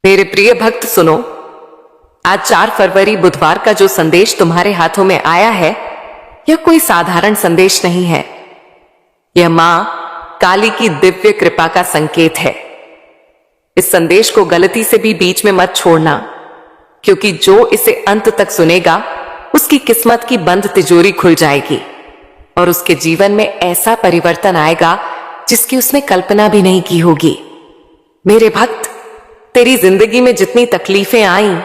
मेरे प्रिय भक्त सुनो, आज 4 फरवरी बुधवार का जो संदेश तुम्हारे हाथों में आया है, यह कोई साधारण संदेश नहीं है। यह मां काली की दिव्य कृपा का संकेत है। इस संदेश को गलती से भी बीच में मत छोड़ना, क्योंकि जो इसे अंत तक सुनेगा उसकी किस्मत की बंद तिजोरी खुल जाएगी और उसके जीवन में ऐसा परिवर्तन आएगा जिसकी उसने कल्पना भी नहीं की होगी। मेरे भक्त, तेरी जिंदगी में जितनी तकलीफें आईं,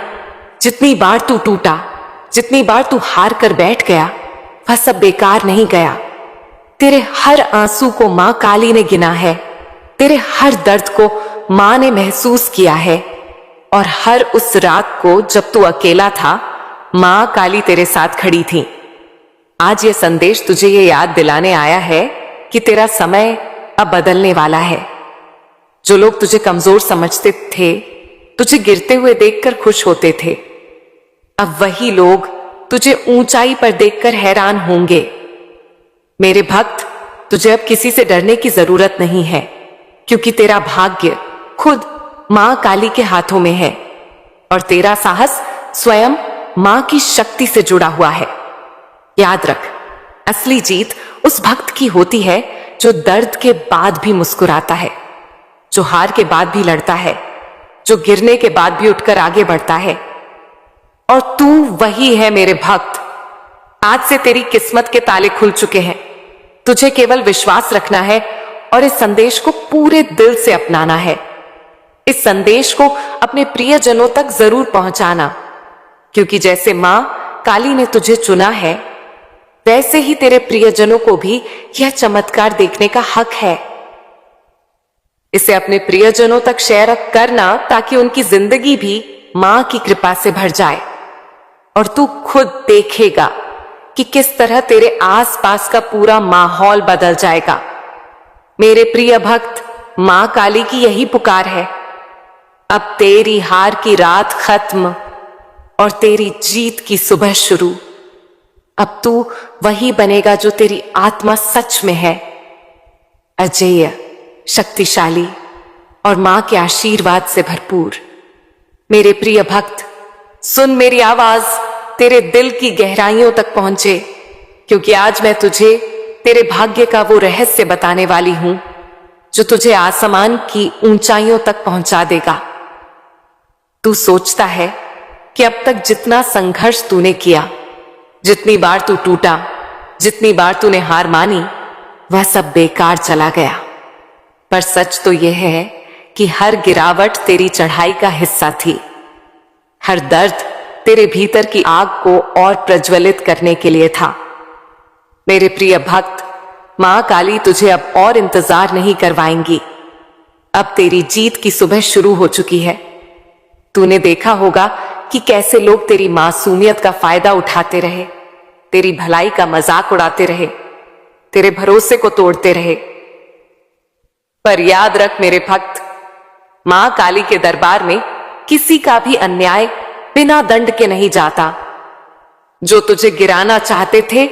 जितनी बार तू टूटा, जितनी बार तू हार कर बैठ गया, वह सब बेकार नहीं गया। तेरे हर आंसू को मां काली ने गिना है, तेरे हर दर्द को मां ने महसूस किया है, और हर उस रात को जब तू अकेला था, मां काली तेरे साथ खड़ी थी। आज यह संदेश तुझे ये याद दिलाने आया है कि तेरा समय अब बदलने वाला है। जो लोग तुझे कमजोर समझते थे, तुझे गिरते हुए देखकर खुश होते थे, अब वही लोग तुझे ऊंचाई पर देखकर हैरान होंगे। मेरे भक्त, तुझे अब किसी से डरने की जरूरत नहीं है, क्योंकि तेरा भाग्य खुद मां काली के हाथों में है और तेरा साहस स्वयं मां की शक्ति से जुड़ा हुआ है। याद रख, असली जीत उस भक्त की होती है जो दर्द के बाद भी मुस्कुराता है, जो हार के बाद भी लड़ता है, जो गिरने के बाद भी उठकर आगे बढ़ता है। और तू वही है मेरे भक्त। आज से तेरी किस्मत के ताले खुल चुके हैं। तुझे केवल विश्वास रखना है और इस संदेश को पूरे दिल से अपनाना है। इस संदेश को अपने प्रियजनों तक जरूर पहुंचाना, क्योंकि जैसे मां काली ने तुझे चुना है, वैसे ही तेरे प्रियजनों को भी यह चमत्कार देखने का हक है। इसे अपने प्रियजनों तक शेयर करना, ताकि उनकी जिंदगी भी मां की कृपा से भर जाए और तू खुद देखेगा कि किस तरह तेरे आसपास का पूरा माहौल बदल जाएगा। मेरे प्रिय भक्त, मां काली की यही पुकार है। अब तेरी हार की रात खत्म और तेरी जीत की सुबह शुरू। अब तू वही बनेगा जो तेरी आत्मा सच में है, अजेय, शक्तिशाली और मां के आशीर्वाद से भरपूर। मेरे प्रिय भक्त, सुन मेरी आवाज तेरे दिल की गहराइयों तक पहुंचे, क्योंकि आज मैं तुझे तेरे भाग्य का वो रहस्य बताने वाली हूं जो तुझे आसमान की ऊंचाइयों तक पहुंचा देगा। तू सोचता है कि अब तक जितना संघर्ष तूने किया, जितनी बार तू टूटा, जितनी बार तूने हार मानी, वह सब बेकार चला गया। पर सच तो यह है कि हर गिरावट तेरी चढ़ाई का हिस्सा थी। हर दर्द तेरे भीतर की आग को और प्रज्वलित करने के लिए था। मेरे प्रिय भक्त, मां काली तुझे अब और इंतजार नहीं करवाएंगी। अब तेरी जीत की सुबह शुरू हो चुकी है। तूने देखा होगा कि कैसे लोग तेरी मासूमियत का फायदा उठाते रहे, तेरी भलाई का मजाक उड़ाते रहे, तेरे भरोसे को तोड़ते रहे। पर याद रख मेरे भक्त, मां काली के दरबार में किसी का भी अन्याय बिना दंड के नहीं जाता। जो तुझे गिराना चाहते थे,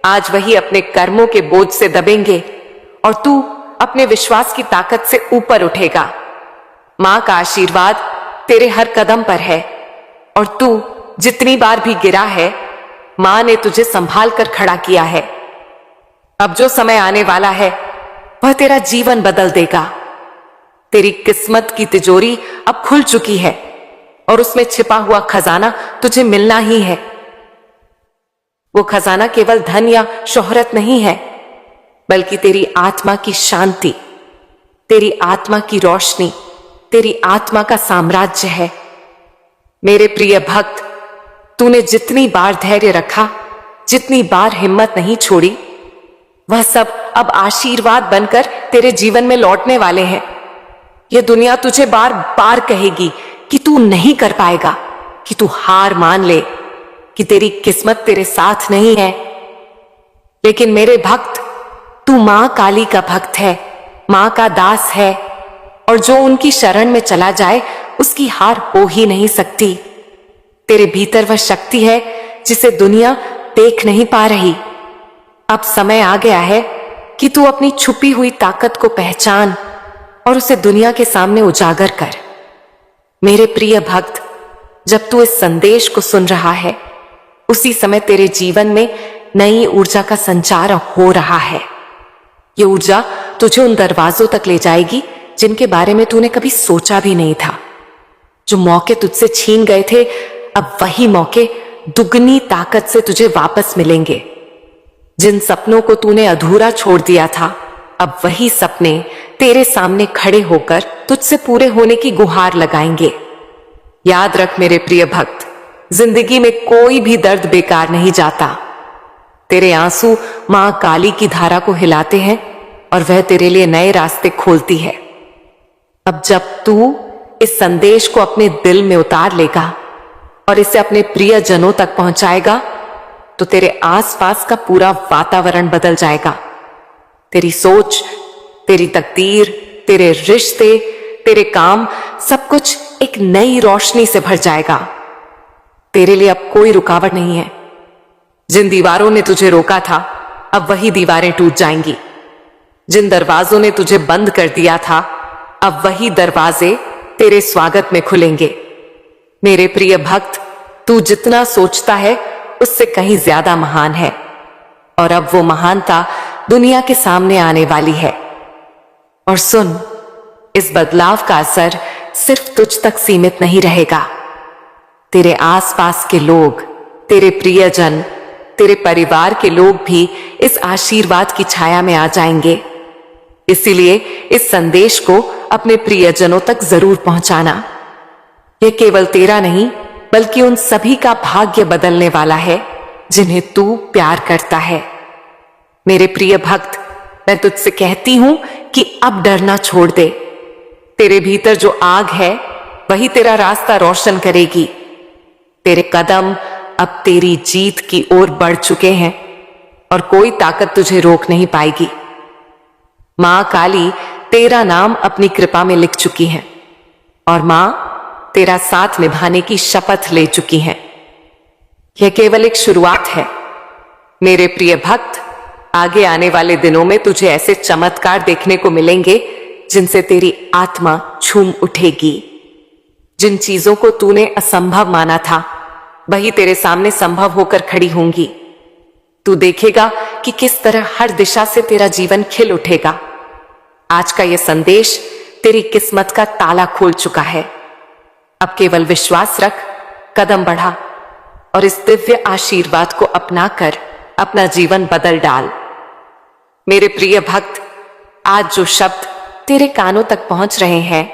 आज वही अपने कर्मों के बोझ से दबेंगे और तू अपने विश्वास की ताकत से ऊपर उठेगा। मां का आशीर्वाद तेरे हर कदम पर है और तू जितनी बार भी गिरा है, मां ने तुझे संभाल कर खड़ा किया है। अब जो समय आने वाला है, वह तेरा जीवन बदल देगा। तेरी किस्मत की तिजोरी अब खुल चुकी है और उसमें छिपा हुआ खजाना तुझे मिलना ही है। वो खजाना केवल धन या शोहरत नहीं है, बल्कि तेरी आत्मा की शांति, तेरी आत्मा की रोशनी, तेरी आत्मा का साम्राज्य है। मेरे प्रिय भक्त, तूने जितनी बार धैर्य रखा, जितनी बार हिम्मत नहीं छोड़ी, वह सब अब आशीर्वाद बनकर तेरे जीवन में लौटने वाले हैं। यह दुनिया तुझे बार बार कहेगी कि तू नहीं कर पाएगा, कि तू हार मान ले, कि तेरी किस्मत तेरे साथ नहीं है। लेकिन मेरे भक्त, तू मां काली का भक्त है, मां का दास है, और जो उनकी शरण में चला जाए उसकी हार हो ही नहीं सकती। तेरे भीतर वह शक्ति है जिसे दुनिया देख नहीं पा रही। अब समय आ गया है कि तू अपनी छुपी हुई ताकत को पहचान और उसे दुनिया के सामने उजागर कर। मेरे प्रिय भक्त, जब तू इस संदेश को सुन रहा है, उसी समय तेरे जीवन में नई ऊर्जा का संचार हो रहा है। ये ऊर्जा तुझे उन दरवाजों तक ले जाएगी जिनके बारे में तूने कभी सोचा भी नहीं था। जो मौके तुझसे छीन गए थे, अब वही मौके दुगनी ताकत से तुझे वापस मिलेंगे। जिन सपनों को तूने अधूरा छोड़ दिया था, अब वही सपने तेरे सामने खड़े होकर तुझसे पूरे होने की गुहार लगाएंगे। याद रख मेरे प्रिय भक्त, जिंदगी में कोई भी दर्द बेकार नहीं जाता। तेरे आंसू मां काली की धारा को हिलाते हैं और वह तेरे लिए नए रास्ते खोलती है। अब जब तू इस संदेश को अपने दिल में उतार लेगा और इसे अपने प्रिय जनों तक पहुंचाएगा, तो तेरे आसपास का पूरा वातावरण बदल जाएगा। तेरी सोच, तेरी तकदीर, तेरे रिश्ते, तेरे काम, सब कुछ एक नई रोशनी से भर जाएगा। तेरे लिए अब कोई रुकावट नहीं है। जिन दीवारों ने तुझे रोका था, अब वही दीवारें टूट जाएंगी। जिन दरवाजों ने तुझे बंद कर दिया था, अब वही दरवाजे तेरे स्वागत में खुलेंगे। मेरे प्रिय भक्त, तू जितना सोचता है उससे कहीं ज्यादा महान है, और अब वो महानता दुनिया के सामने आने वाली है। और सुन, इस बदलाव का असर सिर्फ तुझ तक सीमित नहीं रहेगा। तेरे आसपास के लोग, तेरे प्रियजन, तेरे परिवार के लोग भी इस आशीर्वाद की छाया में आ जाएंगे। इसीलिए इस संदेश को अपने प्रियजनों तक जरूर पहुंचाना। यह केवल तेरा नहीं, बल्कि उन सभी का भाग्य बदलने वाला है जिन्हें तू प्यार करता है। मेरे प्रिय भक्त, मैं तुझसे कहती हूं कि अब डरना छोड़ दे। तेरे भीतर जो आग है, वही तेरा रास्ता रोशन करेगी। तेरे कदम अब तेरी जीत की ओर बढ़ चुके हैं और कोई ताकत तुझे रोक नहीं पाएगी। मां काली तेरा नाम अपनी कृपा में लिख चुकी है और मां तेरा साथ निभाने की शपथ ले चुकी है। यह केवल एक शुरुआत है। मेरे प्रिय भक्त, आगे आने वाले दिनों में तुझे ऐसे चमत्कार देखने को मिलेंगे जिनसे तेरी आत्मा झूम उठेगी। जिन चीजों को तूने असंभव माना था, वही तेरे सामने संभव होकर खड़ी होंगी। तू देखेगा कि किस तरह हर दिशा से तेरा जीवन खिल उठेगा। आज का यह संदेश तेरी किस्मत का ताला खोल चुका है। अब केवल विश्वास रख, कदम बढ़ा और इस दिव्य आशीर्वाद को अपनाकर अपना जीवन बदल डाल। मेरे प्रिय भक्त, आज जो शब्द तेरे कानों तक पहुंच रहे हैं,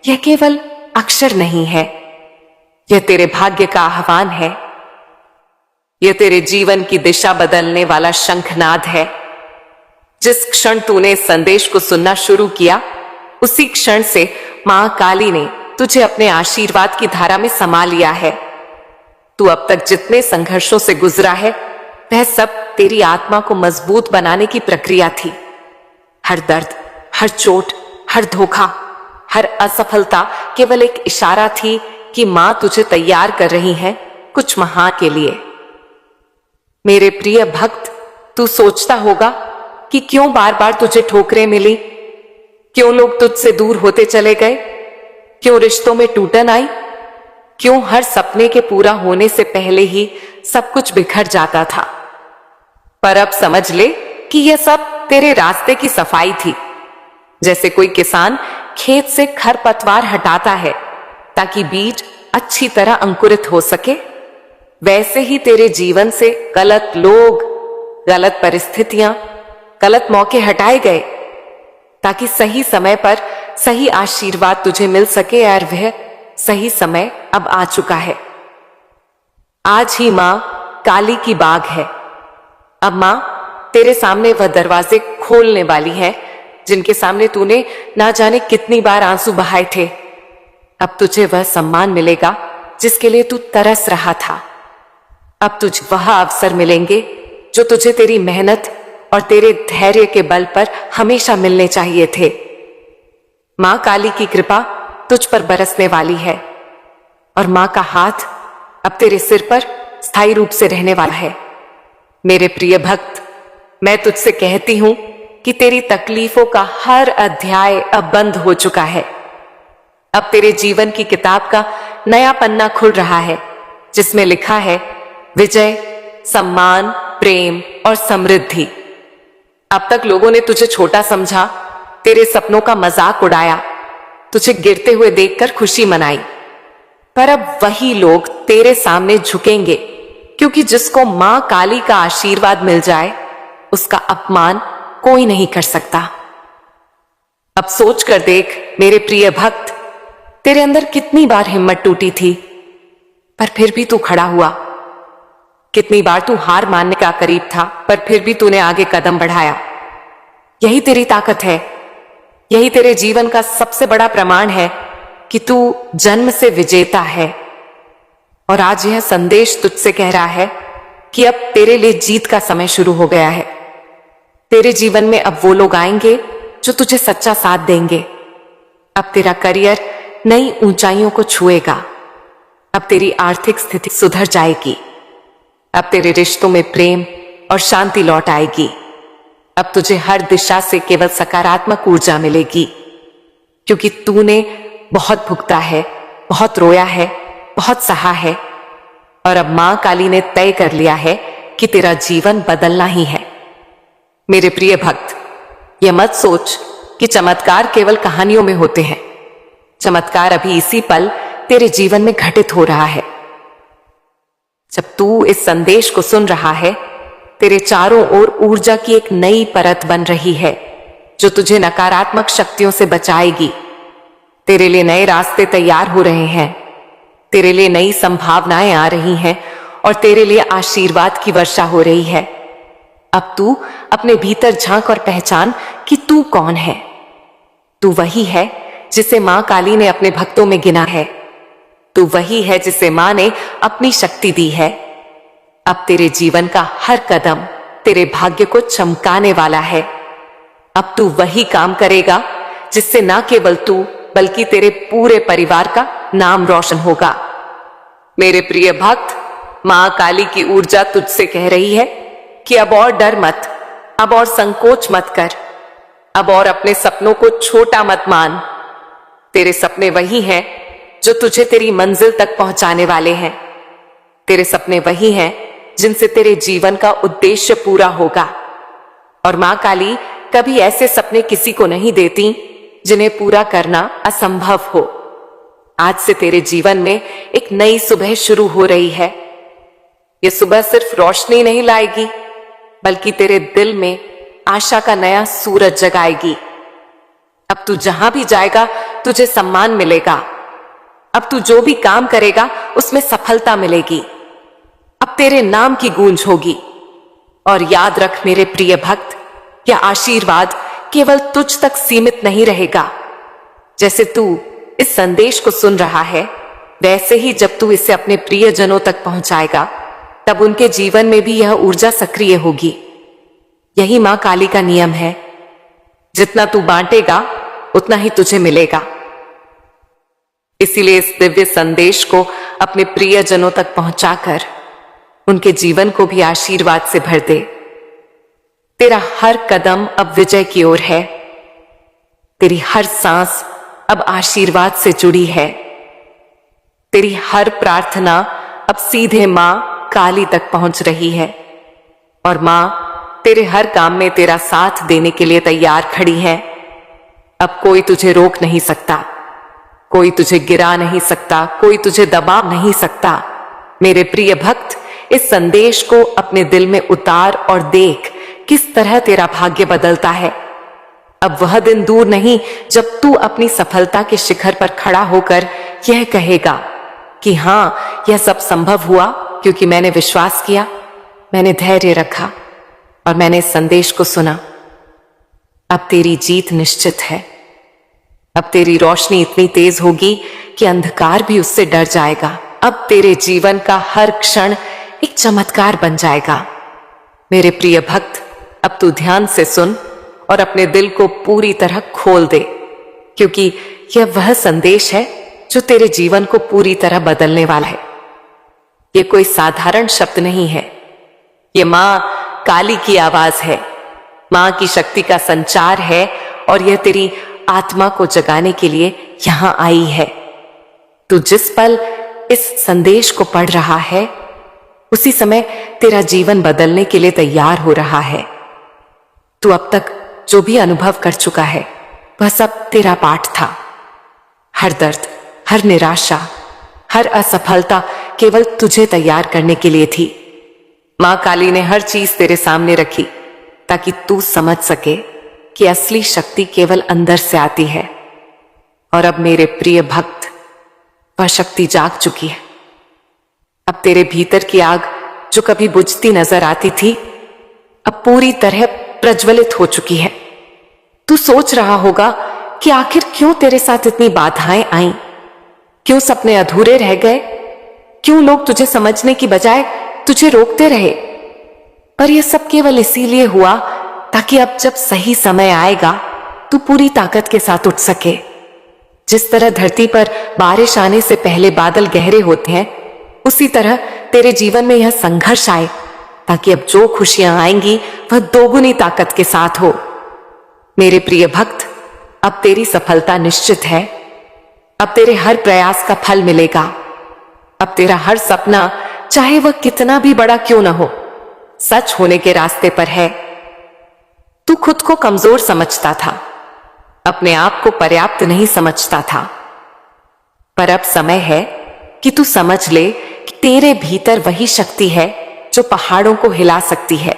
यह केवल अक्षर नहीं है, यह तेरे भाग्य का आह्वान है। यह तेरे जीवन की दिशा बदलने वाला शंखनाद है। जिस क्षण तूने इस संदेश को सुनना शुरू किया, उसी क्षण से मां काली ने तुझे अपने आशीर्वाद की धारा में समा लिया है। तू अब तक जितने संघर्षों से गुजरा है, वह सब तेरी आत्मा को मजबूत बनाने की प्रक्रिया थी। हर दर्द, हर चोट, हर धोखा, हर असफलता केवल एक इशारा थी कि मां तुझे तैयार कर रही है कुछ महान के लिए। मेरे प्रिय भक्त, तू सोचता होगा कि क्यों बार बार तुझे ठोकरें मिली, क्यों लोग तुझसे दूर होते चले गए, क्यों रिश्तों में टूटन आई, क्यों हर सपने के पूरा होने से पहले ही सब कुछ बिखर जाता था। पर अब समझ ले कि यह सब तेरे रास्ते की सफाई थी। जैसे कोई किसान खेत से खरपतवार हटाता है ताकि बीज अच्छी तरह अंकुरित हो सके, वैसे ही तेरे जीवन से गलत लोग, गलत परिस्थितियां, गलत मौके हटाए गए ताकि सही समय पर सही आशीर्वाद तुझे मिल सके। और वह सही समय अब आ चुका है। आज ही मां काली की बाग है। अब मां तेरे सामने वह दरवाजे खोलने वाली है जिनके सामने तूने ना जाने कितनी बार आंसू बहाए थे। अब तुझे वह सम्मान मिलेगा जिसके लिए तू तरस रहा था। अब तुझे वह अवसर मिलेंगे जो तुझे तेरी मेहनत और तेरे धैर्य के बल पर हमेशा मिलने चाहिए थे। मां काली की कृपा तुझ पर बरसने वाली है और मां का हाथ अब तेरे सिर पर स्थायी रूप से रहने वाला है। मेरे प्रिय भक्त, मैं तुझसे कहती हूं कि तेरी तकलीफों का हर अध्याय अब बंद हो चुका है। अब तेरे जीवन की किताब का नया पन्ना खुल रहा है, जिसमें लिखा है विजय, सम्मान, प्रेम और समृद्धि। अब तक लोगों ने तुझे छोटा समझा, तेरे सपनों का मजाक उड़ाया, तुझे गिरते हुए देखकर खुशी मनाई। पर अब वही लोग तेरे सामने झुकेंगे, क्योंकि जिसको मां काली का आशीर्वाद मिल जाए, उसका अपमान कोई नहीं कर सकता। अब सोच कर देख मेरे प्रिय भक्त, तेरे अंदर कितनी बार हिम्मत टूटी थी, पर फिर भी तू खड़ा हुआ। कितनी बार तू हार मानने का करीब था, पर फिर भी तूने आगे कदम बढ़ाया। यही तेरी ताकत है, यही तेरे जीवन का सबसे बड़ा प्रमाण है कि तू जन्म से विजेता है। और आज यह संदेश तुझसे कह रहा है कि अब तेरे लिए जीत का समय शुरू हो गया है। तेरे जीवन में अब वो लोग आएंगे जो तुझे सच्चा साथ देंगे। अब तेरा करियर नई ऊंचाइयों को छुएगा। अब तेरी आर्थिक स्थिति सुधर जाएगी। अब तेरे रिश्तों में प्रेम और शांति लौट आएगी। अब तुझे हर दिशा से केवल सकारात्मक ऊर्जा मिलेगी, क्योंकि तूने बहुत भुगता है, बहुत रोया है, बहुत सहा है। और अब मां काली ने तय कर लिया है कि तेरा जीवन बदलना ही है। मेरे प्रिय भक्त, यह मत सोच कि चमत्कार केवल कहानियों में होते हैं। चमत्कार अभी इसी पल तेरे जीवन में घटित हो रहा है। जब तू इस संदेश को सुन रहा है, तेरे चारों ओर ऊर्जा की एक नई परत बन रही है, जो तुझे नकारात्मक शक्तियों से बचाएगी। तेरे लिए नए रास्ते तैयार हो रहे हैं, तेरे लिए नई संभावनाएं आ रही हैं और तेरे लिए आशीर्वाद की वर्षा हो रही है। अब तू अपने भीतर झांक और पहचान कि तू कौन है। तू वही है जिसे मां काली ने अपने भक्तों में गिना है। तू वही है जिसे मां ने अपनी शक्ति दी है। अब तेरे जीवन का हर कदम तेरे भाग्य को चमकाने वाला है। अब तू वही काम करेगा जिससे ना केवल तू बल्कि तेरे पूरे परिवार का नाम रोशन होगा। मेरे प्रिय भक्त, मां काली की ऊर्जा तुझसे कह रही है कि अब और डर मत, अब और संकोच मत कर, अब और अपने सपनों को छोटा मत मान। तेरे सपने वही हैं जो तुझे तेरी मंजिल तक पहुंचाने वाले हैं। तेरे सपने वही हैं जिनसे तेरे जीवन का उद्देश्य पूरा होगा। और मां काली कभी ऐसे सपने किसी को नहीं देती जिन्हें पूरा करना असंभव हो। आज से तेरे जीवन में एक नई सुबह शुरू हो रही है। यह सुबह सिर्फ रोशनी नहीं लाएगी, बल्कि तेरे दिल में आशा का नया सूरज जगाएगी। अब तू जहां भी जाएगा तुझे सम्मान मिलेगा। अब तू जो भी काम करेगा उसमें सफलता मिलेगी। अब तेरे नाम की गूंज होगी। और याद रख मेरे प्रिय भक्त, यह आशीर्वाद केवल तुझ तक सीमित नहीं रहेगा। जैसे तू इस संदेश को सुन रहा है, वैसे ही जब तू इसे अपने प्रियजनों तक पहुंचाएगा, तब उनके जीवन में भी यह ऊर्जा सक्रिय होगी। यही मां काली का नियम है, जितना तू बांटेगा उतना ही तुझे मिलेगा। इसीलिए इस दिव्य संदेश को अपने प्रियजनों तक पहुंचाकर उनके जीवन को भी आशीर्वाद से भर दे। तेरा हर कदम अब विजय की ओर है। तेरी हर सांस अब आशीर्वाद से जुड़ी है। तेरी हर प्रार्थना अब सीधे मां काली तक पहुंच रही है। और मां तेरे हर काम में तेरा साथ देने के लिए तैयार खड़ी है। अब कोई तुझे रोक नहीं सकता, कोई तुझे गिरा नहीं सकता, कोई तुझे दबा नहीं सकता। मेरे प्रिय भक्त, इस संदेश को अपने दिल में उतार और देख किस तरह तेरा भाग्य बदलता है। अब वह दिन दूर नहीं जब तू अपनी सफलता के शिखर पर खड़ा होकर यह कहेगा कि हां, यह सब संभव हुआ क्योंकि मैंने विश्वास किया, मैंने धैर्य रखा और मैंने इस संदेश को सुना। अब तेरी जीत निश्चित है। अब तेरी रोशनी इतनी तेज होगी कि अंधकार भी उससे डर जाएगा। अब तेरे जीवन का हर क्षण एक चमत्कार बन जाएगा। मेरे प्रिय भक्त, अब तू ध्यान से सुन और अपने दिल को पूरी तरह खोल दे, क्योंकि यह वह संदेश है जो तेरे जीवन को पूरी तरह बदलने वाला है। यह कोई साधारण शब्द नहीं है, यह मां काली की आवाज है, मां की शक्ति का संचार है। और यह तेरी आत्मा को जगाने के लिए यहां आई है। तू जिस पल इस संदेश को पढ़ रहा है, उसी समय तेरा जीवन बदलने के लिए तैयार हो रहा है। तू अब तक जो भी अनुभव कर चुका है, वह सब तेरा पाठ था। हर दर्द, हर निराशा, हर असफलता केवल तुझे तैयार करने के लिए थी। मां काली ने हर चीज तेरे सामने रखी ताकि तू समझ सके कि असली शक्ति केवल अंदर से आती है। और अब मेरे प्रिय भक्त, वह शक्ति जाग चुकी है। अब तेरे भीतर की आग जो कभी बुझती नजर आती थी, अब पूरी तरह प्रज्वलित हो चुकी है। तू सोच रहा होगा कि आखिर क्यों तेरे साथ इतनी बाधाएं आईं? क्यों सपने अधूरे रह गए? क्यों लोग तुझे समझने की बजाय तुझे रोकते रहे? पर यह सब केवल इसीलिए हुआ ताकि अब जब सही समय आएगा, तू पूरी ताकत के साथ उठ सके। जिस तरह धरती पर बारिश आने से पहले बादल गहरे होते हैं, उसी तरह तेरे जीवन में यह संघर्ष आए ताकि अब जो खुशियां आएंगी वह दोगुनी ताकत के साथ हो। मेरे प्रिय भक्त, अब तेरी सफलता निश्चित है। अब तेरे हर प्रयास का फल मिलेगा। अब तेरा हर सपना, चाहे वह कितना भी बड़ा क्यों न हो, सच होने के रास्ते पर है। तू खुद को कमजोर समझता था, अपने आप को पर्याप्त नहीं समझता था, पर अब समय है कि तू समझ ले कि तेरे भीतर वही शक्ति है जो पहाड़ों को हिला सकती है।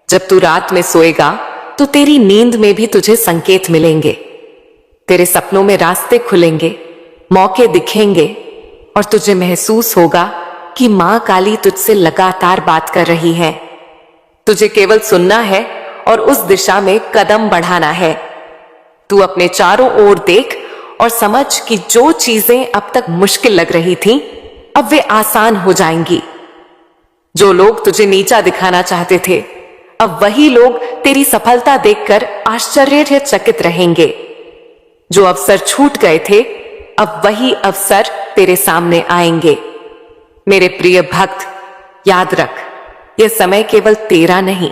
जब तू रात में सोएगा तो तेरी नींद में भी तुझे संकेत मिलेंगे। तेरे सपनों में रास्ते खुलेंगे, मौके दिखेंगे और तुझे महसूस होगा कि मां काली तुझसे लगातार बात कर रही है। तुझे केवल सुनना है और उस दिशा में कदम बढ़ाना है। तू अपने चारों ओर देख और समझ कि जो चीजें अब तक मुश्किल लग रही थीं, अब वे आसान हो जाएंगी। जो लोग तुझे नीचा दिखाना चाहते थे, अब वही लोग तेरी सफलता देखकर आश्चर्यचकित रहेंगे। जो अवसर छूट गए थे, अब वही अवसर तेरे सामने आएंगे। मेरे प्रिय भक्त, याद रख, यह समय केवल तेरा नहीं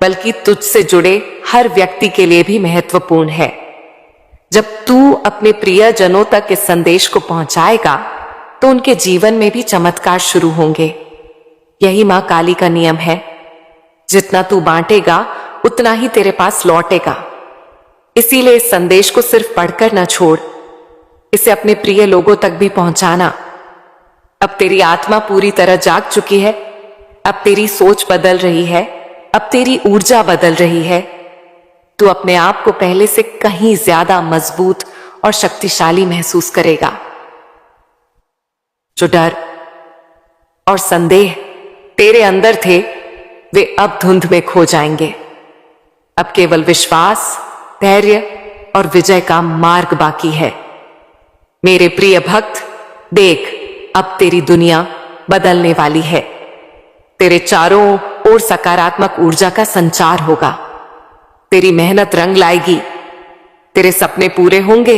बल्कि तुझसे जुड़े हर व्यक्ति के लिए भी महत्वपूर्ण है। जब तू अपने प्रियजनों तक इस संदेश को पहुंचाएगा तो उनके जीवन में भी चमत्कार शुरू होंगे। यही मां काली का नियम है। जितना तू बांटेगा उतना ही तेरे पास लौटेगा। इसीलिए इस संदेश को सिर्फ पढ़कर न छोड़, इसे अपने प्रिय लोगों तक भी पहुंचाना। अब तेरी आत्मा पूरी तरह जाग चुकी है। अब तेरी सोच बदल रही है। अब तेरी ऊर्जा बदल रही है। तू अपने आप को पहले से कहीं ज्यादा मजबूत और शक्तिशाली महसूस करेगा। जो डर और संदेह तेरे अंदर थे, वे अब धुंध में खो जाएंगे। अब केवल विश्वास, धैर्य और विजय का मार्ग बाकी है। मेरे प्रिय भक्त, देख, अब तेरी दुनिया बदलने वाली है। तेरे चारों ओर सकारात्मक ऊर्जा का संचार होगा। तेरी मेहनत रंग लाएगी। तेरे सपने पूरे होंगे।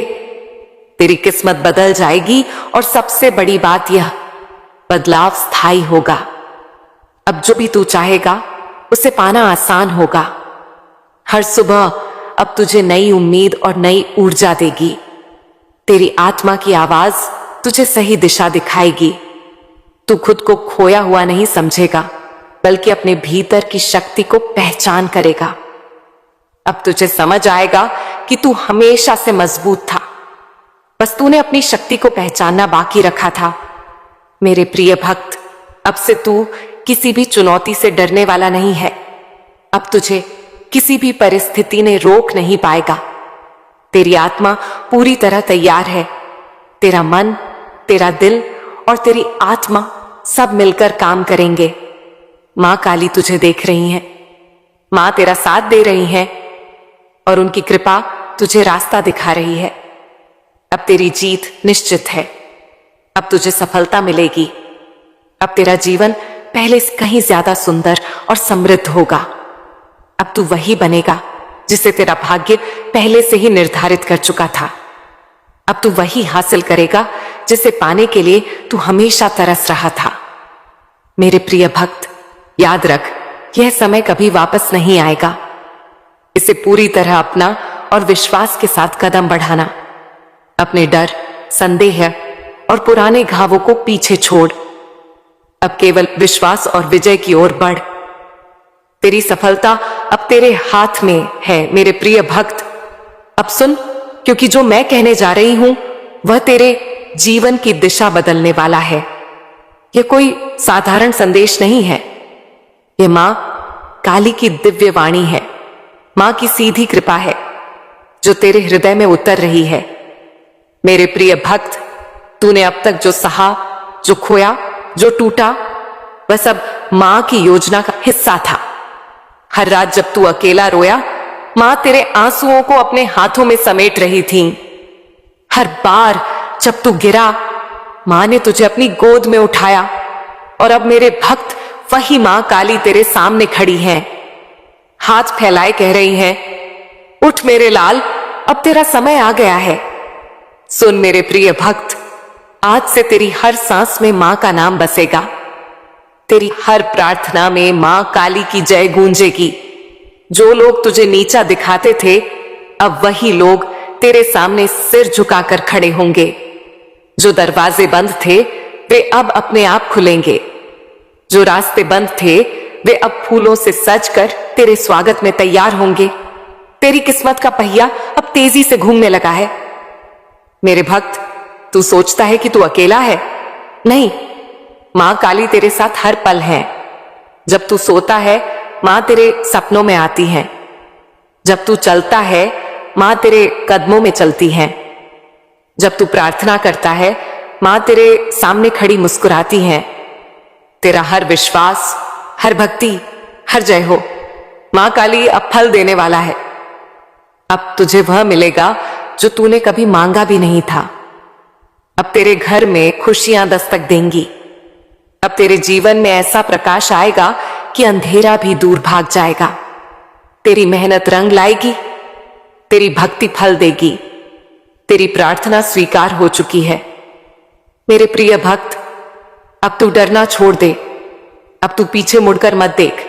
तेरी किस्मत बदल जाएगी और सबसे बड़ी बात यह, बदलाव स्थायी होगा। अब जो भी तू चाहेगा उसे पाना आसान होगा। हर सुबह अब तुझे नई उम्मीद और नई ऊर्जा देगी। तेरी आत्मा की आवाज तुझे सही दिशा दिखाएगी। तू खुद को खोया हुआ नहीं समझेगा, बल्कि अपने भीतर की शक्ति को पहचान करेगा। अब तुझे समझ आएगा कि तू हमेशा से मजबूत था, बस तूने अपनी शक्ति को पहचानना बाकी रखा था। मेरे प्रिय भक्त, अब से तू किसी भी चुनौती से डरने वाला नहीं है। अब तुझे किसी भी परिस्थिति ने रोक नहीं पाएगा। तेरी आत्मा पूरी तरह तैयार है। तेरा मन, तेरा दिल और तेरी आत्मा सब मिलकर काम करेंगे। मां काली तुझे देख रही है। मां तेरा साथ दे रही है और उनकी कृपा तुझे रास्ता दिखा रही है। अब तेरी जीत निश्चित है। अब तुझे सफलता मिलेगी। अब तेरा जीवन पहले से कहीं ज्यादा सुंदर और समृद्ध होगा। अब तू वही बनेगा जिसे तेरा भाग्य पहले से ही निर्धारित कर चुका था। अब तू वही हासिल करेगा जिसे पाने के लिए तू हमेशा तरस रहा था। मेरे प्रिय भक्त, याद रख, यह समय कभी वापस नहीं आएगा। इसे पूरी तरह अपना और विश्वास के साथ कदम बढ़ाना। अपने डर, संदेह और पुराने घावों को पीछे छोड़ अब केवल विश्वास और विजय की ओर बढ़। तेरी सफलता अब तेरे हाथ में है मेरे प्रिय भक्त। अब सुन, क्योंकि जो मैं कहने जा रही हूं वह तेरे जीवन की दिशा बदलने वाला है। यह कोई साधारण संदेश नहीं है, यह मां काली की दिव्य वाणी है, मां की सीधी कृपा है जो तेरे हृदय में उतर रही है। मेरे प्रिय भक्त, तूने अब तक जो सहा, जो खोया, जो टूटा, वह सब मां की योजना का हिस्सा था। हर रात जब तू अकेला रोया, मां तेरे आंसुओं को अपने हाथों में समेट रही थी। हर बार जब तू गिरा, मां ने तुझे अपनी गोद में उठाया। और अब मेरे भक्त, वही मां काली तेरे सामने खड़ी है, हाथ फैलाए कह रही है, उठ मेरे लाल, अब तेरा समय आ गया है। सुन मेरे प्रिय भक्त, आज से तेरी हर सांस में मां का नाम बसेगा। तेरी हर प्रार्थना में मां काली की जय गूंजेगी। जो लोग तुझे नीचा दिखाते थे, अब वही लोग तेरे सामने सिर झुकाकर खड़े होंगे। जो दरवाजे बंद थे, वे अब अपने आप खुलेंगे। जो रास्ते बंद थे, वे अब फूलों से सजकर तेरे स्वागत में तैयार होंगे। तेरी किस्मत का पहिया अब तेजी से घूमने लगा है। मेरे भक्त, तू सोचता है कि तू अकेला है? नहीं, मां काली तेरे साथ हर पल है। जब तू सोता है, मां तेरे सपनों में आती है। जब तू चलता है, मां तेरे कदमों में चलती है। जब तू प्रार्थना करता है, मां तेरे सामने खड़ी मुस्कुराती है। तेरा हर विश्वास, हर भक्ति, हर जय हो, मां काली अब फल देने वाला है। अब तुझे वह मिलेगा जो तूने कभी मांगा भी नहीं था। अब तेरे घर में खुशियां दस्तक देंगी। अब तेरे जीवन में ऐसा प्रकाश आएगा कि अंधेरा भी दूर भाग जाएगा। तेरी मेहनत रंग लाएगी, तेरी भक्ति फल देगी। तेरी प्रार्थना स्वीकार हो चुकी है। मेरे प्रिय भक्त, अब तू डरना छोड़ दे। अब तू पीछे मुड़कर मत देख।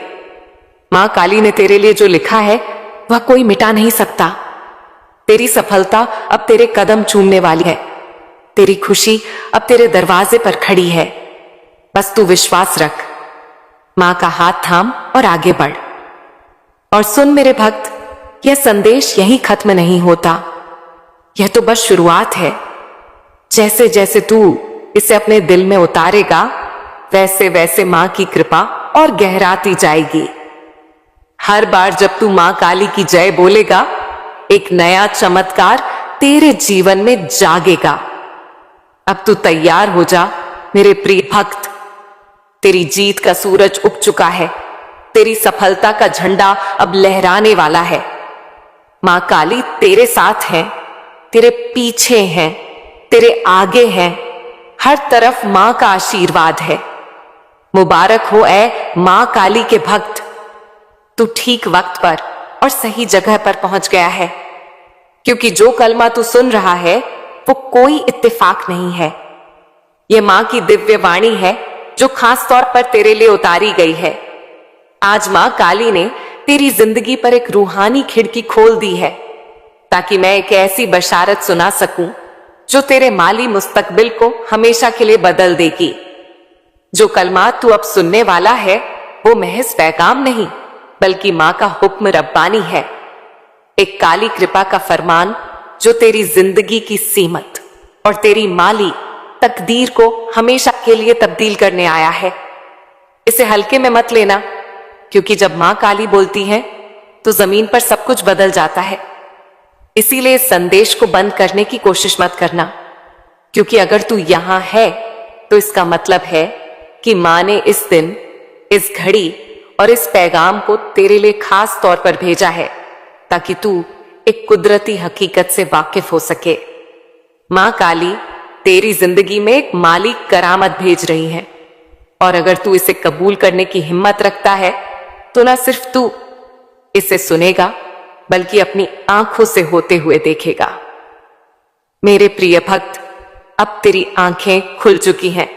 मां काली ने तेरे लिए जो लिखा है, वह कोई मिटा नहीं सकता। तेरी सफलता अब तेरे कदम चूमने वाली है। तेरी खुशी अब तेरे दरवाजे पर खड़ी है। बस तू विश्वास रख, मां का हाथ थाम और आगे बढ़। और सुन मेरे भक्त, यह संदेश यहीं खत्म नहीं होता। यह तो बस शुरुआत है। जैसे जैसे तू इसे अपने दिल में उतारेगा, वैसे वैसे मां की कृपा और गहराती जाएगी। हर बार जब तू मां काली की जय बोलेगा, एक नया चमत्कार तेरे जीवन में जागेगा। अब तू तैयार हो जा मेरे प्रिय भक्त। तेरी जीत का सूरज उग चुका है। तेरी सफलता का झंडा अब लहराने वाला है। मां काली तेरे साथ है, तेरे पीछे है, तेरे आगे है। हर तरफ मां का आशीर्वाद है। मुबारक हो ऐ मां काली के भक्त। तू ठीक वक्त पर और सही जगह पर पहुंच गया है, क्योंकि जो कलमा तू सुन रहा है वो कोई इत्तेफाक नहीं है। यह मां की दिव्य वाणी है जो खास तौर पर तेरे लिए उतारी गई है। आज मां काली ने तेरी जिंदगी पर एक रूहानी खिड़की खोल दी है, ताकि मैं एक ऐसी बशारत सुना सकूं जो तेरे माली मुस्तकबिल को हमेशा के लिए बदल देगी। जो कलमात तू अब सुनने वाला है, वो महज पैगाम नहीं, बल्कि मां का हुक्म रब्बानी है। एक काली कृपा का फरमान जो तेरी जिंदगी की सीमत और तेरी माली तकदीर को हमेशा के लिए तब्दील करने आया है। इसे हल्के में मत लेना, क्योंकि जब मां काली बोलती है तो जमीन पर सब कुछ बदल जाता है। इसीलिए इस संदेश को बंद करने की कोशिश मत करना, क्योंकि अगर तू यहां है तो इसका मतलब है कि मां ने इस दिन, इस घड़ी और इस पैगाम को तेरे लिए खास तौर पर भेजा है, ताकि तू एक कुदरती हकीकत से वाकिफ हो सके। मां काली तेरी जिंदगी में एक माली करामत भेज रही है, और अगर तू इसे कबूल करने की हिम्मत रखता है तो ना सिर्फ तू इसे सुनेगा, बल्कि अपनी आंखों से होते हुए देखेगा। मेरे प्रिय भक्त, अब तेरी आंखें खुल चुकी हैं।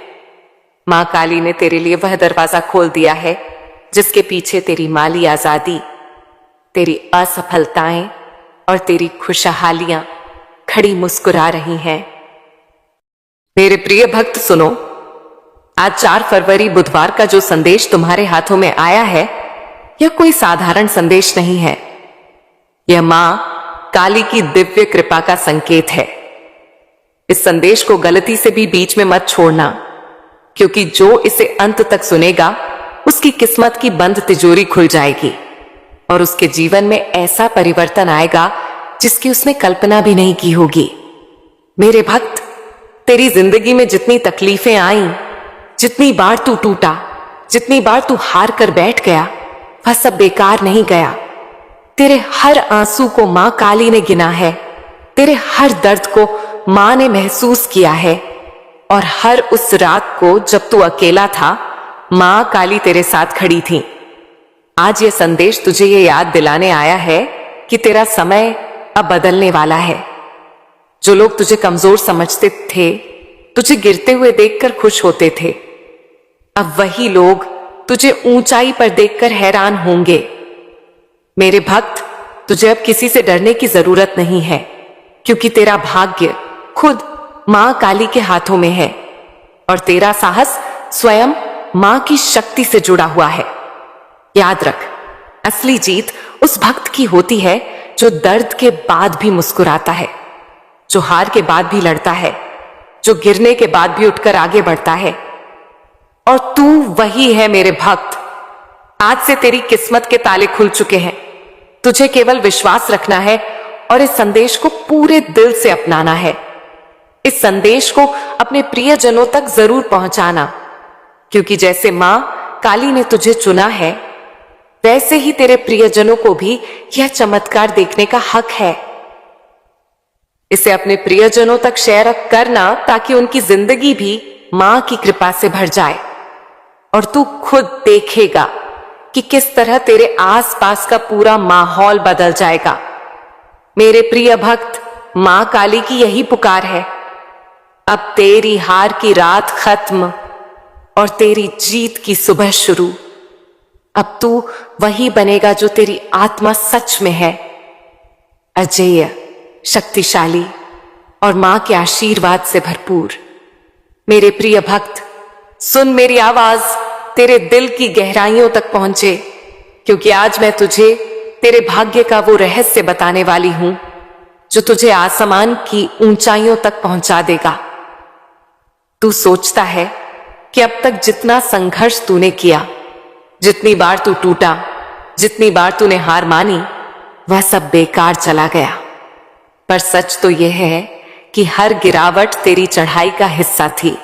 मां काली ने तेरे लिए वह दरवाजा खोल दिया है जिसके पीछे तेरी माली आजादी, तेरी असफलताएं और तेरी खुशहालियां खड़ी मुस्कुरा रही हैं। मेरे प्रिय भक्त सुनो, आज 4 फरवरी बुधवार का जो संदेश तुम्हारे हाथों में आया है, यह कोई साधारण संदेश नहीं है। यह मां काली की दिव्य कृपा का संकेत है। इस संदेश को गलती से भी बीच में मत छोड़ना, क्योंकि जो इसे अंत तक सुनेगा उसकी किस्मत की बंद तिजोरी खुल जाएगी और उसके जीवन में ऐसा परिवर्तन आएगा जिसकी उसने कल्पना भी नहीं की होगी। मेरे भक्त, तेरी जिंदगी में जितनी तकलीफें आईं, जितनी बार तू टूटा, जितनी बार तू हार कर बैठ गया, वह सब बेकार नहीं गया। तेरे हर आंसू को मां काली ने गिना है, तेरे हर दर्द को मां ने महसूस किया है, और हर उस रात को जब तू अकेला था, मां काली तेरे साथ खड़ी थी। आज यह संदेश तुझे ये याद दिलाने आया है कि तेरा समय अब बदलने वाला है। जो लोग तुझे कमजोर समझते थे, तुझे गिरते हुए देखकर खुश होते थे, अब वही लोग तुझे ऊंचाई पर देखकर हैरान होंगे। मेरे भक्त, तुझे अब किसी से डरने की जरूरत नहीं है, क्योंकि तेरा भाग्य खुद मां काली के हाथों में है और तेरा साहस स्वयं मां की शक्ति से जुड़ा हुआ है। याद रख, असली जीत उस भक्त की होती है जो दर्द के बाद भी मुस्कुराता है, जो हार के बाद भी लड़ता है, जो गिरने के बाद भी उठकर आगे बढ़ता है। और तू वही है मेरे भक्त। आज से तेरी किस्मत के ताले खुल चुके हैं। तुझे केवल विश्वास रखना है और इस संदेश को पूरे दिल से अपनाना है। इस संदेश को अपने प्रियजनों तक जरूर पहुंचाना, क्योंकि जैसे मां काली ने तुझे चुना है, वैसे ही तेरे प्रियजनों को भी यह चमत्कार देखने का हक है। इसे अपने प्रियजनों तक शेयर करना, ताकि उनकी जिंदगी भी मां की कृपा से भर जाए और तू खुद देखेगा कि किस तरह तेरे आसपास का पूरा माहौल बदल जाएगा। मेरे प्रिय भक्त, मां काली की यही पुकार है। अब तेरी हार की रात खत्म और तेरी जीत की सुबह शुरू। अब तू वही बनेगा जो तेरी आत्मा सच में है, अजेय, शक्तिशाली और मां के आशीर्वाद से भरपूर। मेरे प्रिय भक्त, सुन मेरी आवाज तेरे दिल की गहराइयों तक पहुंचे, क्योंकि आज मैं तुझे तेरे भाग्य का वो रहस्य बताने वाली हूं जो तुझे आसमान की ऊंचाइयों तक पहुंचा देगा। तू सोचता है कि अब तक जितना संघर्ष तूने किया, जितनी बार तू टूटा, जितनी बार तूने हार मानी, वह सब बेकार चला गया। पर सच तो यह है कि हर गिरावट तेरी चढ़ाई का हिस्सा थी।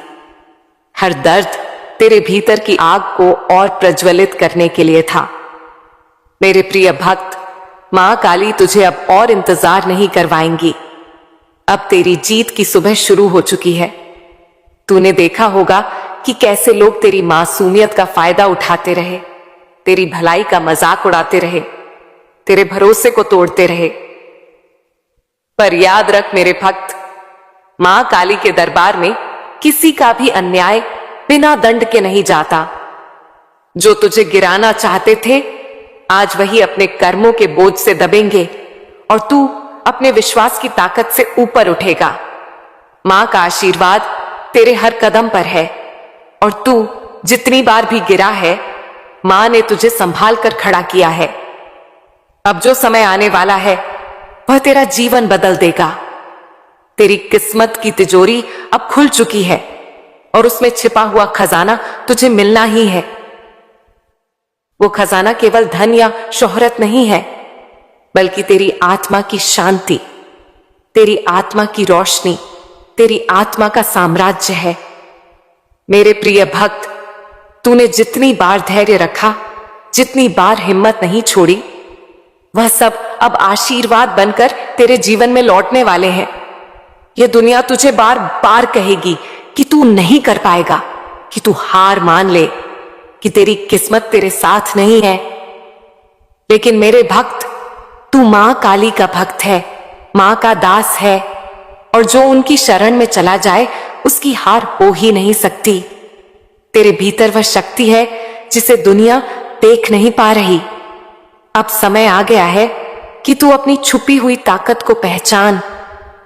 हर दर्द तेरे भीतर की आग को और प्रज्वलित करने के लिए था। मेरे प्रिय भक्त, मां काली तुझे अब और इंतजार नहीं करवाएंगी। अब तेरी जीत की सुबह शुरू हो चुकी है। तूने देखा होगा कि कैसे लोग तेरी मासूमियत का फायदा उठाते रहे, तेरी भलाई का मजाक उड़ाते रहे, तेरे भरोसे को तोड़ते रहे। पर याद रख मेरे भक्त, मां काली के दरबार में किसी का भी अन्याय बिना दंड के नहीं जाता। जो तुझे गिराना चाहते थे, आज वही अपने कर्मों के बोझ से दबेंगे और तू अपने विश्वास की ताकत से ऊपर उठेगा। मां का आशीर्वाद तेरे हर कदम पर है और तू जितनी बार भी गिरा है, मां ने तुझे संभाल कर खड़ा किया है। अब जो समय आने वाला है, वह तेरा जीवन बदल देगा। तेरी किस्मत की तिजोरी अब खुल चुकी है और उसमें छिपा हुआ खजाना तुझे मिलना ही है। वो खजाना केवल धन या शोहरत नहीं है, बल्कि तेरी आत्मा की शांति, तेरी आत्मा की रोशनी, तेरी आत्मा का साम्राज्य है। मेरे प्रिय भक्त, तूने जितनी बार धैर्य रखा, जितनी बार हिम्मत नहीं छोड़ी, वह सब अब आशीर्वाद बनकर तेरे जीवन में लौटने वाले हैं। यह दुनिया तुझे बार बार कहेगी कि तू नहीं कर पाएगा, कि तू हार मान ले, कि तेरी किस्मत तेरे साथ नहीं है। लेकिन मेरे भक्त, तू मां काली का भक्त है, मां का दास है, और जो उनकी शरण में चला जाए उसकी हार हो ही नहीं सकती। तेरे भीतर वह शक्ति है जिसे दुनिया देख नहीं पा रही। अब समय आ गया है कि तू अपनी छुपी हुई ताकत को पहचान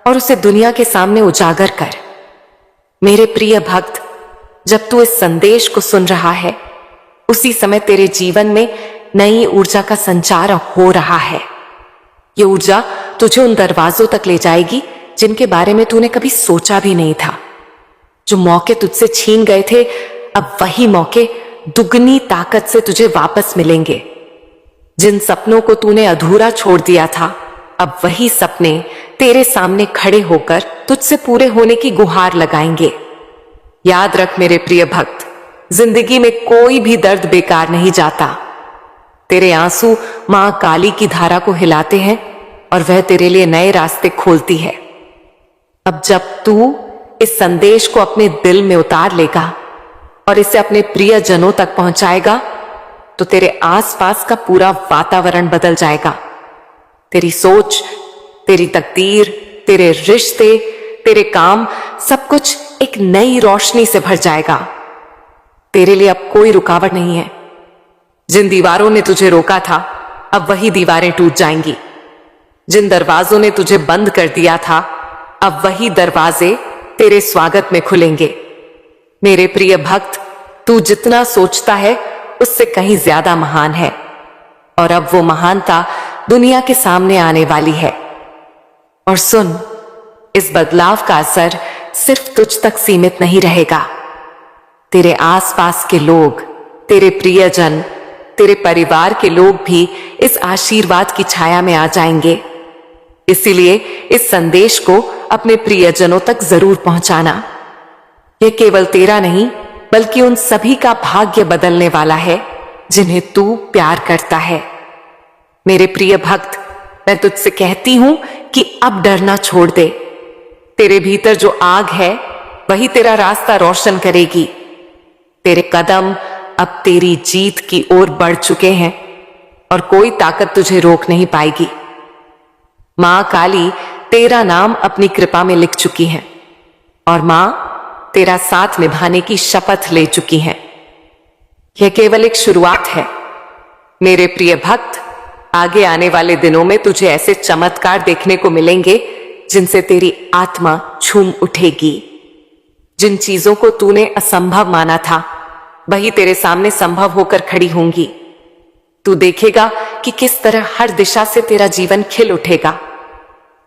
और उसे दुनिया के सामने उजागर कर। मेरे प्रिय भक्त, जब तू इस संदेश को सुन रहा है, उसी समय तेरे जीवन में नई ऊर्जा का संचार हो रहा है। ये ऊर्जा तुझे उन दरवाजों तक ले जाएगी जिनके बारे में तूने कभी सोचा भी नहीं था। जो मौके तुझसे छीन गए थे, अब वही मौके दुगनी ताकत से तुझे वापस मिलेंगे। जिन सपनों को तूने अधूरा छोड़ दिया था, अब वही सपने तेरे सामने खड़े होकर तुझसे पूरे होने की गुहार लगाएंगे। याद रख मेरे प्रिय भक्त, जिंदगी में कोई भी दर्द बेकार नहीं जाता। तेरे आंसू मां काली की धारा को हिलाते हैं और वह तेरे लिए नए रास्ते खोलती है। अब जब तू इस संदेश को अपने दिल में उतार लेगा और इसे अपने प्रिय जनों तक पहुंचाएगा, तो तेरे आसपास का पूरा वातावरण बदल जाएगा। तेरी सोच, तेरी तकदीर, तेरे रिश्ते, तेरे काम, सब कुछ एक नई रोशनी से भर जाएगा। तेरे लिए अब कोई रुकावट नहीं है। जिन दीवारों ने तुझे रोका था, अब वही दीवारें टूट जाएंगी। जिन दरवाजों ने तुझे बंद कर दिया था, अब वही दरवाजे तेरे स्वागत में खुलेंगे। मेरे प्रिय भक्त, तू जितना सोचता है उससे कहीं ज्यादा महान है, और अब वो महानता दुनिया के सामने आने वाली है। और सुन, इस बदलाव का असर सिर्फ तुझ तक सीमित नहीं रहेगा। तेरे आसपास के लोग, तेरे प्रियजन, तेरे परिवार के लोग भी इस आशीर्वाद की छाया में आ जाएंगे। इसीलिए इस संदेश को अपने प्रियजनों तक जरूर पहुंचाना। यह केवल तेरा नहीं, बल्कि उन सभी का भाग्य बदलने वाला है जिन्हें तू प्यार करता है। मेरे प्रिय भक्त, मैं तुझसे कहती हूं कि अब डरना छोड़ दे। तेरे भीतर जो आग है, वही तेरा रास्ता रोशन करेगी। तेरे कदम अब तेरी जीत की ओर बढ़ चुके हैं और कोई ताकत तुझे रोक नहीं पाएगी। मां काली तेरा नाम अपनी कृपा में लिख चुकी है और मां तेरा साथ निभाने की शपथ ले चुकी है। यह केवल एक शुरुआत है। मेरे प्रिय भक्त, आगे आने वाले दिनों में तुझे ऐसे चमत्कार देखने को मिलेंगे जिनसे तेरी आत्मा झूम उठेगी। जिन चीजों को तूने असंभव माना था, वही तेरे सामने संभव होकर खड़ी होंगी। तू देखेगा कि किस तरह हर दिशा से तेरा जीवन खिल उठेगा।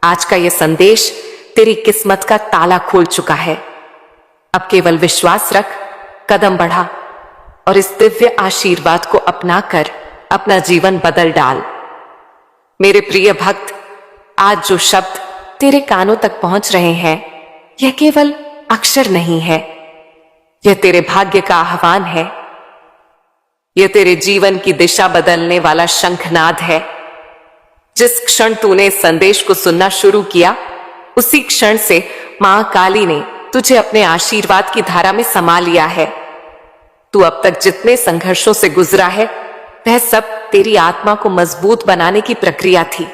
आज का यह संदेश तेरी किस्मत का ताला खोल चुका है। अब केवल विश्वास रख, कदम बढ़ा और इस दिव्य आशीर्वाद को अपनाकर अपना जीवन बदल डाल। मेरे प्रिय भक्त, आज जो शब्द तेरे कानों तक पहुंच रहे हैं, यह केवल अक्षर नहीं है, यह तेरे भाग्य का आह्वान है। यह तेरे जीवन की दिशा बदलने वाला शंखनाद है। जिस क्षण तूने इस संदेश को सुनना शुरू किया, उसी क्षण से मां काली ने तुझे अपने आशीर्वाद की धारा में समा लिया है। तू अब तक जितने संघर्षों से गुजरा है, वह सब तेरी आत्मा को मजबूत बनाने की प्रक्रिया थी।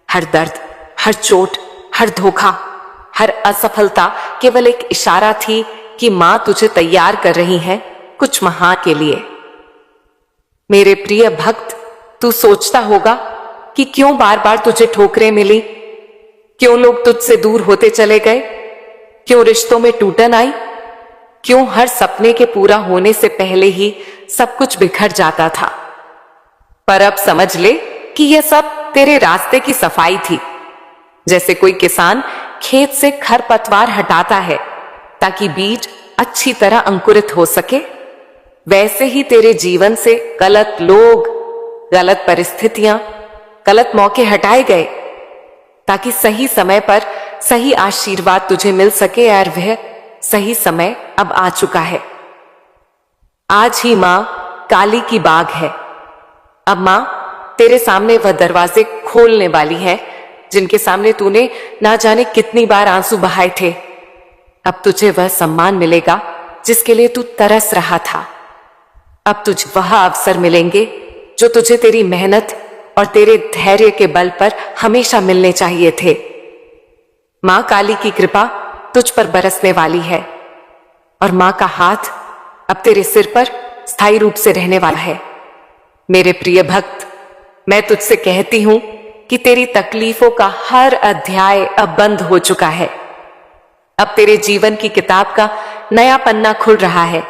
हर दर्द, हर चोट, हर धोखा, हर असफलता केवल एक इशारा थी कि मां तुझे तैयार कर रही है कुछ महान के लिए। मेरे प्रिय भक्त, तू सोचता होगा कि क्यों बार बार तुझे ठोकरें मिली, क्यों लोग तुझसे दूर होते चले गए, क्यों रिश्तों में टूटन आई, क्यों हर सपने के पूरा होने से पहले ही सब कुछ बिखर जाता था। पर अब समझ ले कि यह सब तेरे रास्ते की सफाई थी। जैसे कोई किसान खेत से खरपतवार हटाता है ताकि बीज अच्छी तरह अंकुरित हो सके, वैसे ही तेरे जीवन से गलत लोग, गलत परिस्थितियां, गलत मौके हटाए गए ताकि सही समय पर सही आशीर्वाद तुझे मिल सके। और वह सही समय अब आ चुका है। आज ही मां काली की बाग है। अब मां तेरे सामने वह दरवाजे खोलने वाली है जिनके सामने तूने ना जाने कितनी बार आंसू बहाए थे। अब तुझे वह सम्मान मिलेगा जिसके लिए तू तरस रहा था। अब तुझे वह अवसर मिलेंगे जो तुझे तेरी मेहनत और तेरे धैर्य के बल पर हमेशा मिलने चाहिए थे। मां काली की कृपा तुझ पर बरसने वाली है और मां का हाथ अब तेरे सिर पर स्थायी रूप से रहने वाला है। मेरे प्रिय भक्त, मैं तुझसे कहती हूं कि तेरी तकलीफों का हर अध्याय अब बंद हो चुका है। अब तेरे जीवन की किताब का नया पन्ना खुल रहा है,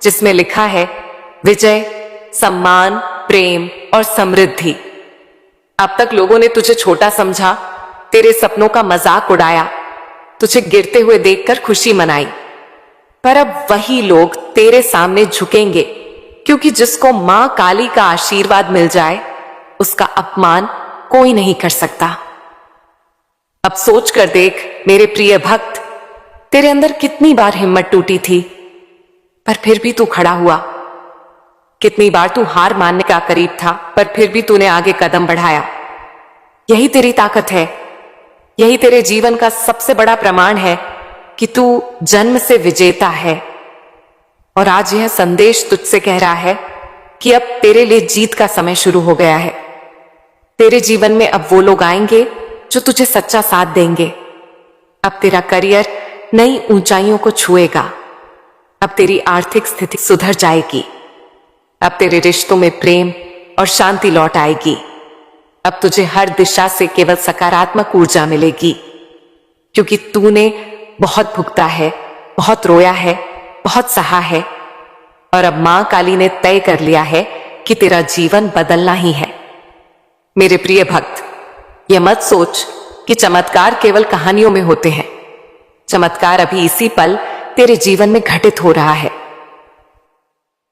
जिसमें लिखा है विजय, सम्मान, प्रेम और समृद्धि। अब तक लोगों ने तुझे छोटा समझा, तेरे सपनों का मजाक उड़ाया, तुझे गिरते हुए देखकर खुशी मनाई, पर अब वही लोग तेरे सामने झुकेंगे, क्योंकि जिसको मां काली का आशीर्वाद मिल जाए उसका अपमान कोई नहीं कर सकता। अब सोच कर देख मेरे प्रिय भक्त, तेरे अंदर कितनी बार हिम्मत टूटी थी, पर फिर भी तू खड़ा हुआ। कितनी बार तू हार मानने का करीब था, पर फिर भी तूने आगे कदम बढ़ाया। यही तेरी ताकत है, यही तेरे जीवन का सबसे बड़ा प्रमाण है कि तू जन्म से विजेता है। और आज यह संदेश तुझसे कह रहा है कि अब तेरे लिए जीत का समय शुरू हो गया है। तेरे जीवन में अब वो लोग आएंगे जो तुझे सच्चा साथ देंगे। अब तेरा करियर नई ऊंचाइयों को छुएगा। अब तेरी आर्थिक स्थिति सुधर जाएगी। अब तेरे रिश्तों में प्रेम और शांति लौट आएगी। अब तुझे हर दिशा से केवल सकारात्मक ऊर्जा मिलेगी, क्योंकि तूने बहुत भुगता है, बहुत रोया है, बहुत सहा है, और अब मां काली ने तय कर लिया है कि तेरा जीवन बदलना ही है। मेरे प्रिय भक्त, यह मत सोच कि चमत्कार केवल कहानियों में होते हैं। चमत्कार अभी इसी पल तेरे जीवन में घटित हो रहा है।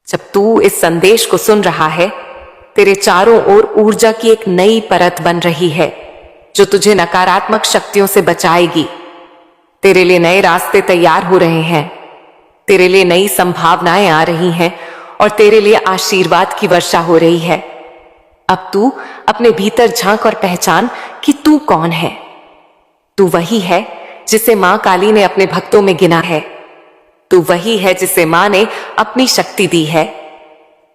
जब तू इस संदेश को सुन रहा है, तेरे चारों ओर ऊर्जा की एक नई परत बन रही है, जो तुझे नकारात्मक शक्तियों से बचाएगी। तेरे लिए नए रास्ते तैयार हो रहे हैं, तेरे लिए नई संभावनाएं आ रही हैं, और तेरे लिए आशीर्वाद की वर्षा हो रही है। अब तू अपने भीतर झांक और पहचान कि तू कौन है। तू वही है जिसे मां काली ने अपने भक्तों में गिना है। तू वही है जिसे मां ने अपनी शक्ति दी है।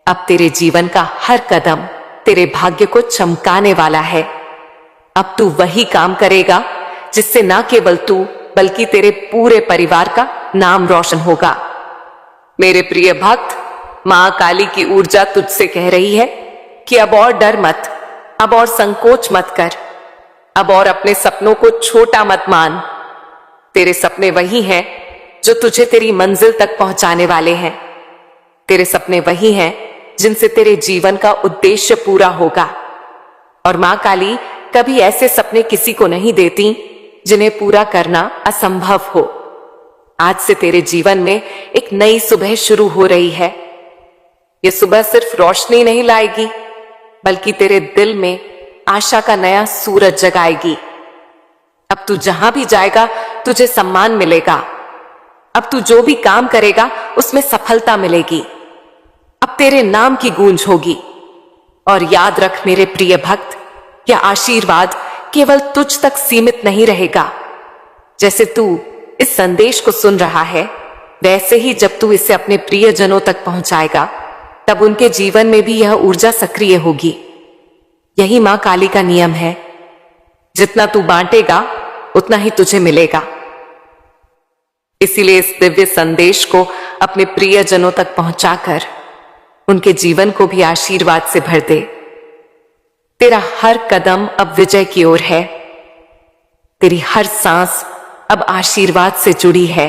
अब तेरे जीवन का हर कदम तेरे भाग्य को चमकाने वाला है। अब तू वही काम करेगा जिससे ना केवल तू बल्कि तेरे पूरे परिवार का नाम रोशन होगा। मेरे प्रिय भक्त, मां काली की ऊर्जा तुझसे कह रही है कि अब और डर मत, अब और संकोच मत कर, अब और अपने सपनों को छोटा मत मान। तेरे सपने वही हैं जो तुझे तेरी मंजिल तक पहुंचाने वाले हैं। तेरे सपने वही हैं जिनसे तेरे जीवन का उद्देश्य पूरा होगा। और मां काली कभी ऐसे सपने किसी को नहीं देती जिन्हें पूरा करना असंभव हो। आज से तेरे जीवन में एक नई सुबह शुरू हो रही है। यह सुबह सिर्फ रोशनी नहीं लाएगी, बल्कि तेरे दिल में आशा का नया सूरज जगाएगी। अब तू जहां भी जाएगा तुझे सम्मान मिलेगा। अब तू जो भी काम करेगा उसमें सफलता मिलेगी। अब तेरे नाम की गूंज होगी। और याद रख मेरे प्रिय भक्त, यह आशीर्वाद केवल तुझ तक सीमित नहीं रहेगा। जैसे तू इस संदेश को सुन रहा है, वैसे ही जब तू इसे अपने प्रियजनों तक पहुंचाएगा, तब उनके जीवन में भी यह ऊर्जा सक्रिय होगी। यही मां काली का नियम है। जितना तू बांटेगा उतना ही तुझे मिलेगा। इसीलिए इस दिव्य संदेश को अपने प्रियजनों तक पहुंचाकर उनके जीवन को भी आशीर्वाद से भर दे। तेरा हर कदम अब विजय की ओर है। तेरी हर सांस अब आशीर्वाद से जुड़ी है।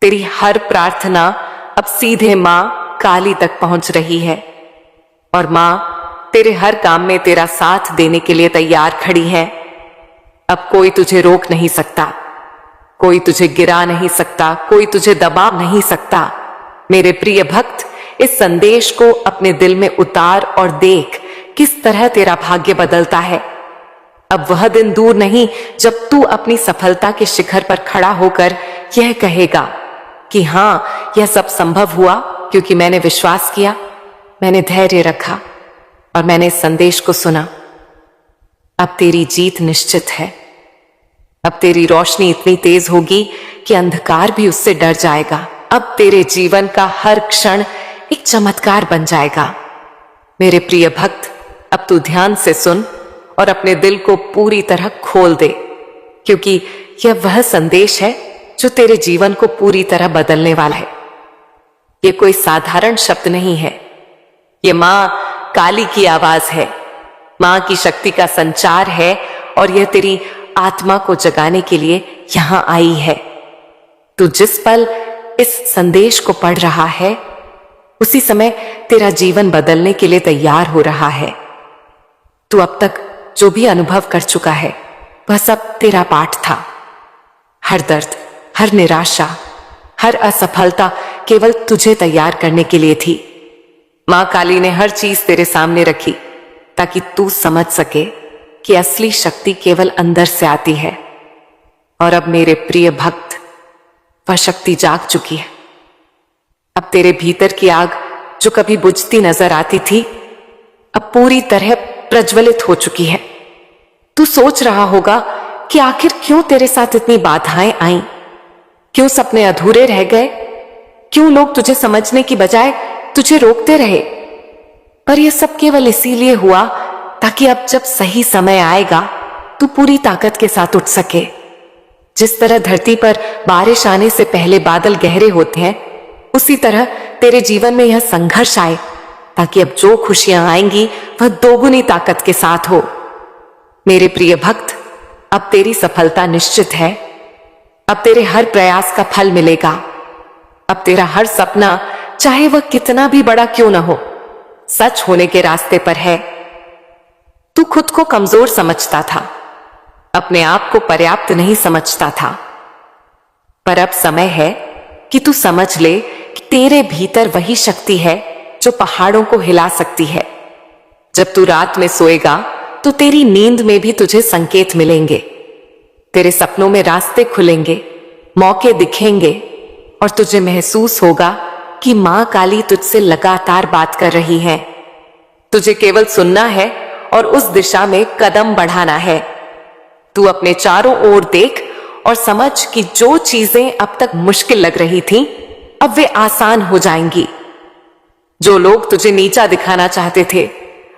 तेरी हर प्रार्थना अब सीधे मां काली तक पहुंच रही है। और मां तेरे हर काम में तेरा साथ देने के लिए तैयार खड़ी है। अब कोई तुझे रोक नहीं सकता, कोई तुझे गिरा नहीं सकता, कोई तुझे दबा नहीं सकता। मेरे प्रिय भक्त, इस संदेश को अपने दिल में उतार और देख किस तरह तेरा भाग्य बदलता है। अब वह दिन दूर नहीं जब तू अपनी सफलता के शिखर पर खड़ा होकर यह कहेगा कि हां, यह सब संभव हुआ क्योंकि मैंने विश्वास किया, मैंने धैर्य रखा और मैंने इस संदेश को सुना। अब तेरी जीत निश्चित है। अब तेरी रोशनी इतनी तेज होगी कि अंधकार भी उससे डर जाएगा। अब तेरे जीवन का हर क्षण एक चमत्कार बन जाएगा। मेरे प्रिय भक्त, अब तू ध्यान से सुन और अपने दिल को पूरी तरह खोल दे, क्योंकि यह वह संदेश है जो तेरे जीवन को पूरी तरह बदलने वाला है। यह कोई साधारण शब्द नहीं है, यह मां काली की आवाज है। मां की शक्ति का संचार है और यह तेरी आत्मा को जगाने के लिए यहां आई है। तू जिस पल इस संदेश को पढ़ रहा है उसी समय तेरा जीवन बदलने के लिए तैयार हो रहा है। तू अब तक जो भी अनुभव कर चुका है वह सब तेरा पाठ था। हर दर्द, हर निराशा, हर असफलता केवल तुझे तैयार करने के लिए थी। मां काली ने हर चीज तेरे सामने रखी ताकि तू समझ सके कि असली शक्ति केवल अंदर से आती है। और अब मेरे प्रिय भक्त, वह शक्ति जाग चुकी है। अब तेरे भीतर की आग जो कभी बुझती नजर आती थी अब पूरी तरह प्रज्वलित हो चुकी है। तू सोच रहा होगा कि आखिर क्यों तेरे साथ इतनी बाधाएं आईं? क्यों सपने अधूरे रह गए? क्यों लोग तुझे समझने की बजाय तुझे रोकते रहे? पर यह सब केवल इसीलिए हुआ ताकि अब जब सही समय आएगा तू पूरी ताकत के साथ उठ सके। जिस तरह धरती पर बारिश आने से पहले बादल गहरे होते हैं उसी तरह तेरे जीवन में यह संघर्ष आए ताकि अब जो खुशियां आएंगी वह दोगुनी ताकत के साथ हो। मेरे प्रिय भक्त, अब तेरी सफलता निश्चित है। अब तेरे हर प्रयास का फल मिलेगा। अब तेरा हर सपना, चाहे वह कितना भी बड़ा क्यों न हो, सच होने के रास्ते पर है। तू खुद को कमजोर समझता था, अपने आप को पर्याप्त नहीं समझता था, पर अब समय है कि तू समझ ले कि तेरे भीतर वही शक्ति है जो पहाड़ों को हिला सकती है। जब तू रात में सोएगा तो तेरी नींद में भी तुझे संकेत मिलेंगे। तेरे सपनों में रास्ते खुलेंगे, मौके दिखेंगे और तुझे महसूस होगा कि मां काली तुझसे लगातार बात कर रही है। तुझे केवल सुनना है और उस दिशा में कदम बढ़ाना है। तू अपने चारों ओर देख और समझ कि जो चीजें अब तक मुश्किल लग रही थीं, अब वे आसान हो जाएंगी। जो लोग तुझे नीचा दिखाना चाहते थे,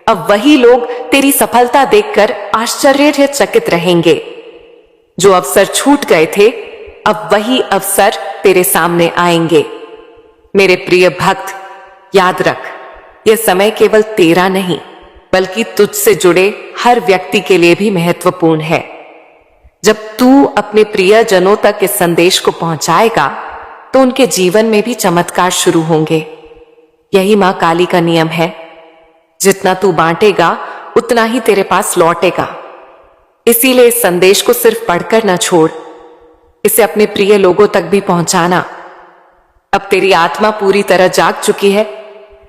अब वही लोग तेरी सफलता देखकर आश्चर्यचकित रहेंगे। जो अवसर छूट गए थे, अब वही अवसर तेरे सामने आएंगे। मेरे प्रिय भक्त, याद रख, यह समय केवल तेरा नहीं बल्कि तुझसे जुड़े हर व्यक्ति के लिए भी महत्वपूर्ण है। जब तू अपने प्रियजनों तक इस संदेश को पहुंचाएगा तो उनके जीवन में भी चमत्कार शुरू होंगे। यही मां काली का नियम है। जितना तू बांटेगा उतना ही तेरे पास लौटेगा। इसीलिए इस संदेश को सिर्फ पढ़कर न छोड़, इसे अपने प्रिय लोगों तक भी पहुंचाना। अब तेरी आत्मा पूरी तरह जाग चुकी है।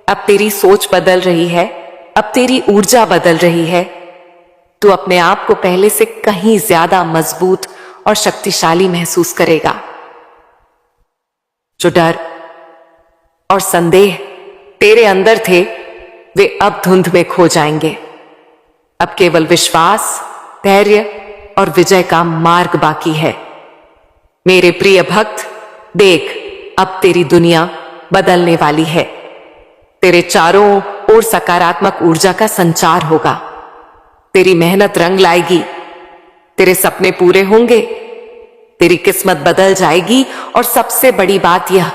अब तेरी सोच बदल रही है। अब तेरी ऊर्जा बदल रही है। तू अपने आप को पहले से कहीं ज्यादा मजबूत और शक्तिशाली महसूस करेगा। जो डर और संदेह तेरे अंदर थे, वे अब धुंध में खो जाएंगे। अब केवल विश्वास, धैर्य और विजय का मार्ग बाकी है। मेरे प्रिय भक्त, देख, अब तेरी दुनिया बदलने वाली है। तेरे चारों ओर सकारात्मक ऊर्जा का संचार होगा। तेरी मेहनत रंग लाएगी। तेरे सपने पूरे होंगे। तेरी किस्मत बदल जाएगी और सबसे बड़ी बात यह,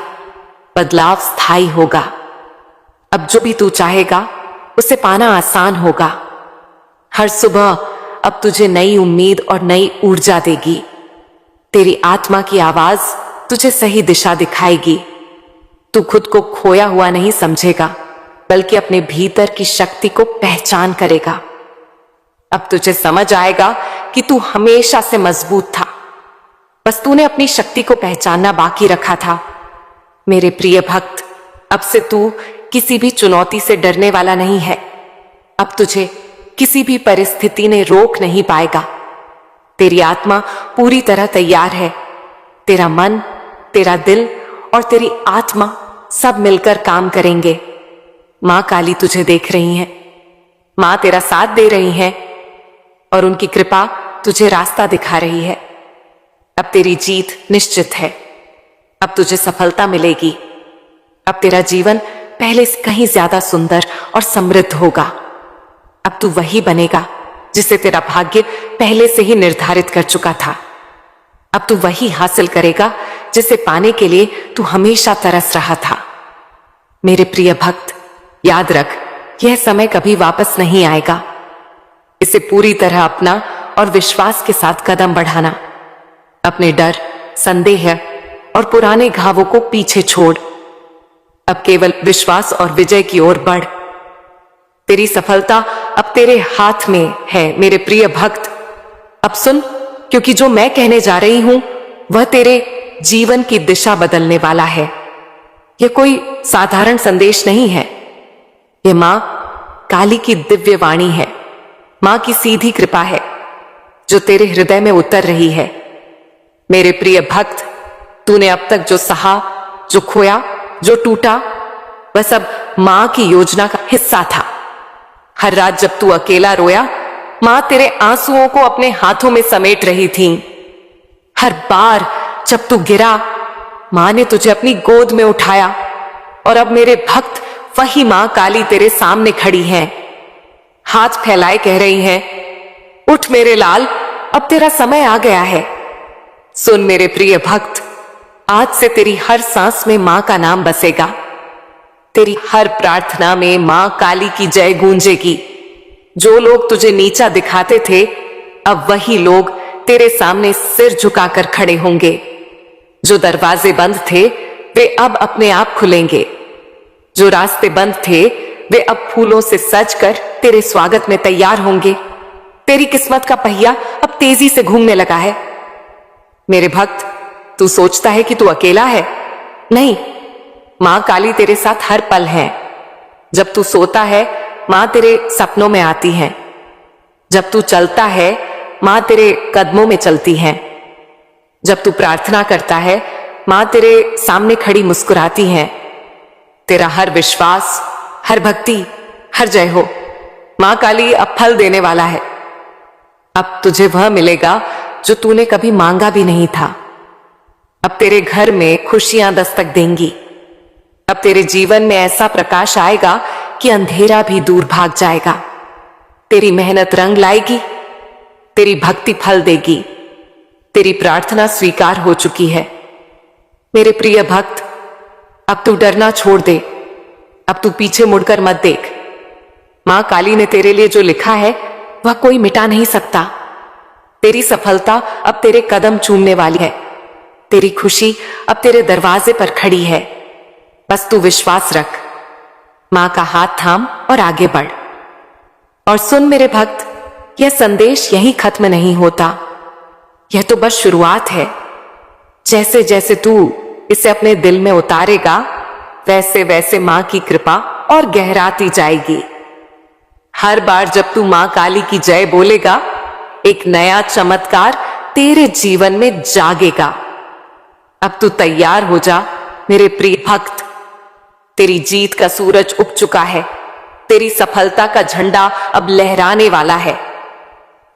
बदलाव स्थायी होगा। अब जो भी तू चाहेगा उसे पाना आसान होगा। हर सुबह अब तुझे नई उम्मीद और नई ऊर्जा देगी। तेरी आत्मा की आवाज तुझे सही दिशा दिखाएगी। तू खुद को खोया हुआ नहीं समझेगा बल्कि अपने भीतर की शक्ति को पहचान करेगा। अब तुझे समझ आएगा कि तू हमेशा से मजबूत था, बस तूने अपनी शक्ति को पहचानना बाकी रखा था। मेरे प्रिय भक्त, अब से तू किसी भी चुनौती से डरने वाला नहीं है। अब तुझे किसी भी परिस्थिति ने रोक नहीं पाएगा। तेरी आत्मा पूरी तरह तैयार है। तेरा मन, तेरा दिल और तेरी आत्मा सब मिलकर काम करेंगे। मां काली तुझे देख रही है। मां तेरा साथ दे रही है और उनकी कृपा तुझे रास्ता दिखा रही है। अब तेरी जीत निश्चित है। अब तुझे सफलता मिलेगी। अब तेरा जीवन पहले से कहीं ज्यादा सुंदर और समृद्ध होगा। अब तू वही बनेगा जिसे तेरा भाग्य पहले से ही निर्धारित कर चुका था। अब तू वही हासिल करेगा जिसे पाने के लिए तू हमेशा तरस रहा था। मेरे प्रिय भक्त, याद रख, यह समय कभी वापस नहीं आएगा। इसे पूरी तरह अपना और विश्वास के साथ कदम बढ़ाना। अपने डर, संदेह और पुराने घावों को पीछे छोड़ अब केवल विश्वास और विजय की ओर बढ़। तेरी सफलता अब तेरे हाथ में है मेरे प्रिय भक्त। अब सुन, क्योंकि जो मैं कहने जा रही हूं वह तेरे जीवन की दिशा बदलने वाला है। यह कोई साधारण संदेश नहीं है, यह मां काली की दिव्य वाणी है, मां की सीधी कृपा है जो तेरे हृदय में उतर रही है। मेरे प्रिय भक्त, तूने अब तक जो सहा, जो खोया, जो टूटा, वह सब मां की योजना का हिस्सा था। हर रात जब तू अकेला रोया, मां तेरे आंसुओं को अपने हाथों में समेट रही थी। हर बार जब तू गिरा, मां ने तुझे अपनी गोद में उठाया। और अब मेरे भक्त, वही मां काली तेरे सामने खड़ी है, हाथ फैलाए कह रही है, उठ मेरे लाल, अब तेरा समय आ गया है। सुन मेरे प्रिय भक्त, आज से तेरी हर सांस में मां का नाम बसेगा। तेरी हर प्रार्थना में मां काली की जय गूंजेगी। जो लोग तुझे नीचा दिखाते थे, अब वही लोग तेरे सामने सिर झुकाकर खड़े होंगे। जो दरवाजे बंद थे, वे अब अपने आप खुलेंगे। जो रास्ते बंद थे, वे अब फूलों से सजकर तेरे स्वागत में तैयार होंगे। तेरी किस्मत का पहिया अब तेजी से घूमने लगा है। मेरे भक्त, तू सोचता है कि तू अकेला है? नहीं, मां काली तेरे साथ हर पल है। जब तू सोता है, मां तेरे सपनों में आती है। जब तू चलता है, मां तेरे कदमों में चलती है। जब तू प्रार्थना करता है, मां तेरे सामने खड़ी मुस्कुराती है। तेरा हर विश्वास, हर भक्ति, हर जय हो। मां काली अब फल देने वाला है। अब तुझे वह मिलेगा जो तूने कभी मांगा भी नहीं था। अब तेरे घर में खुशियां दस्तक देंगी। अब तेरे जीवन में ऐसा प्रकाश आएगा कि अंधेरा भी दूर भाग जाएगा। तेरी मेहनत रंग लाएगी, तेरी भक्ति फल देगी। तेरी प्रार्थना स्वीकार हो चुकी है। मेरे प्रिय भक्त, अब तू डरना छोड़ दे। अब तू पीछे मुड़कर मत देख। मां काली ने तेरे लिए जो लिखा है, वह कोई मिटा नहीं सकता। तेरी सफलता अब तेरे कदम चूमने वाली है। तेरी खुशी अब तेरे दरवाजे पर खड़ी है। बस तू विश्वास रख, मां का हाथ थाम और आगे बढ़। और सुन मेरे भक्त, यह संदेश यहीं खत्म नहीं होता। यह तो बस शुरुआत है। जैसे जैसे तू इसे अपने दिल में उतारेगा, वैसे वैसे मां की कृपा और गहराती जाएगी। हर बार जब तू मां काली की जय बोलेगा, एक नया चमत्कार तेरे जीवन में जागेगा। अब तू तैयार हो जा मेरे प्रिय भक्त। तेरी जीत का सूरज उग चुका है। तेरी सफलता का झंडा अब लहराने वाला है।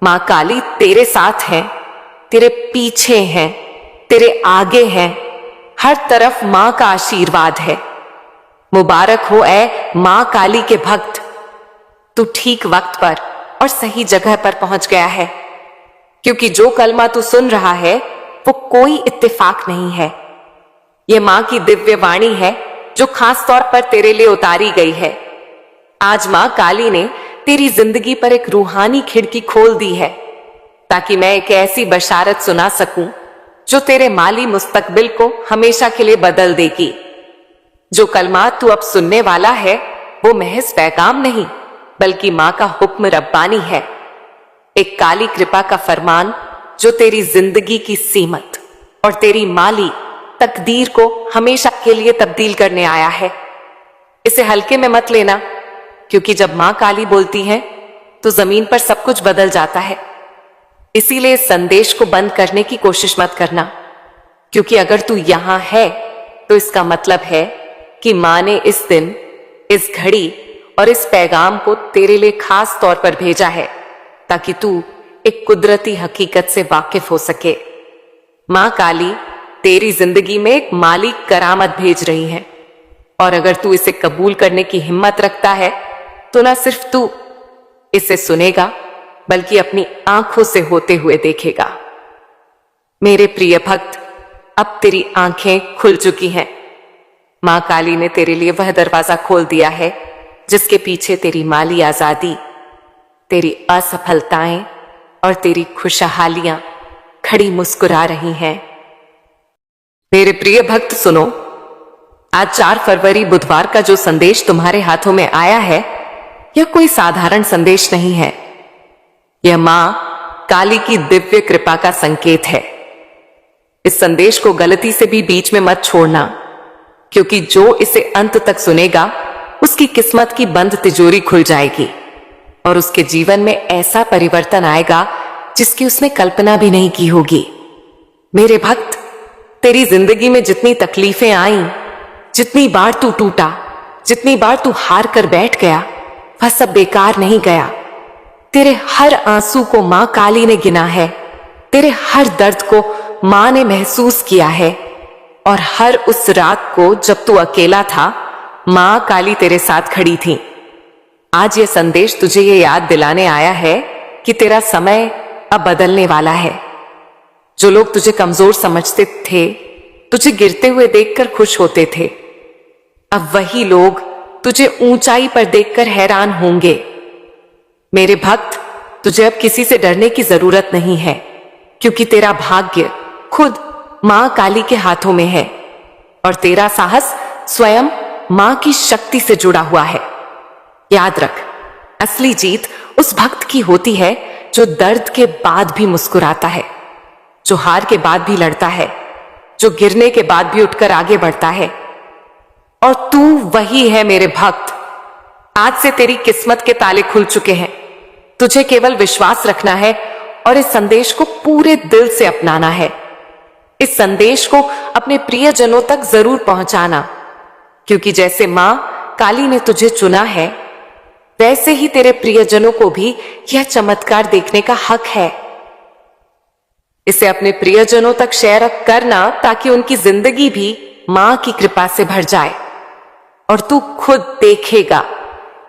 मां काली तेरे साथ है, तेरे पीछे है, तेरे आगे है। हर तरफ मां का आशीर्वाद है। मुबारक हो ऐ मां काली के भक्त। तू ठीक वक्त पर और सही जगह पर पहुंच गया है, क्योंकि जो कलमा तू सुन रहा है वो कोई इत्तेफाक नहीं है। यह मां की दिव्य वाणी है जो खास तौर पर तेरे लिए उतारी गई है। आज मां काली ने तेरी जिंदगी पर एक रूहानी खिड़की खोल दी है, ताकि मैं एक ऐसी बशारत सुना सकूं जो तेरे माली मुस्तकबिल को हमेशा के लिए बदल देगी। जो कलमात तू अब सुनने वाला है, वो महज पैगाम नहीं, बल्कि मां का हुक्म रब्बानी है। एक काली कृपा का फरमान जो तेरी जिंदगी की सीमत और तेरी माली तकदीर को हमेशा के लिए तब्दील करने आया है। इसे हल्के में मत लेना, क्योंकि जब मां काली बोलती है तो जमीन पर सब कुछ बदल जाता है। इसीलिए इस संदेश को बंद करने की कोशिश मत करना, क्योंकि अगर तू यहां है तो इसका मतलब है कि मां ने इस दिन, इस घड़ी और इस पैगाम को तेरे लिए खास तौर पर भेजा है, ताकि तू एक कुदरती हकीकत से वाकिफ हो सके। मां काली तेरी जिंदगी में एक माली करामत भेज रही है, और अगर तू इसे कबूल करने की हिम्मत रखता है तो ना सिर्फ तू इसे सुनेगा, बल्कि अपनी आंखों से होते हुए देखेगा। मेरे प्रिय भक्त, अब तेरी आंखें खुल चुकी हैं। मां काली ने तेरे लिए वह दरवाजा खोल दिया है जिसके पीछे तेरी माली आजादी, तेरी असफलताएं और तेरी खुशहालियां खड़ी मुस्कुरा रही हैं। मेरे प्रिय भक्त सुनो, आज 4 फरवरी बुधवार का जो संदेश तुम्हारे हाथों में आया है, यह कोई साधारण संदेश नहीं है। यह मां काली की दिव्य कृपा का संकेत है। इस संदेश को गलती से भी बीच में मत छोड़ना, क्योंकि जो इसे अंत तक सुनेगा उसकी किस्मत की बंद तिजोरी खुल जाएगी और उसके जीवन में ऐसा परिवर्तन आएगा जिसकी उसने कल्पना भी नहीं की होगी। मेरे भक्त, तेरी जिंदगी में जितनी तकलीफें आईं, जितनी बार तू टूटा, जितनी बार तू हार कर बैठ गया, वह सब बेकार नहीं गया। तेरे हर आंसू को मां काली ने गिना है, तेरे हर दर्द को मां ने महसूस किया है, और हर उस रात को जब तू अकेला था, मां काली तेरे साथ खड़ी थी। आज यह संदेश तुझे ये याद दिलाने आया है कि तेरा समय अब बदलने वाला है। जो लोग तुझे कमजोर समझते थे, तुझे गिरते हुए देखकर खुश होते थे, अब वही लोग तुझे ऊंचाई पर देखकर हैरान होंगे। मेरे भक्त, तुझे अब किसी से डरने की जरूरत नहीं है, क्योंकि तेरा भाग्य खुद मां काली के हाथों में है और तेरा साहस स्वयं मां की शक्ति से जुड़ा हुआ है। याद रख, असली जीत उस भक्त की होती है जो दर्द के बाद भी मुस्कुराता है, जो हार के बाद भी लड़ता है, जो गिरने के बाद भी उठकर आगे बढ़ता है। और तू वही है मेरे भक्त। आज से तेरी किस्मत के ताले खुल चुके हैं। तुझे केवल विश्वास रखना है और इस संदेश को पूरे दिल से अपनाना है। इस संदेश को अपने प्रियजनों तक जरूर पहुंचाना, क्योंकि जैसे मां काली ने तुझे चुना है, वैसे ही तेरे प्रियजनों को भी यह चमत्कार देखने का हक है। इसे अपने प्रियजनों तक शेयर करना, ताकि उनकी जिंदगी भी मां की कृपा से भर जाए और तू खुद देखेगा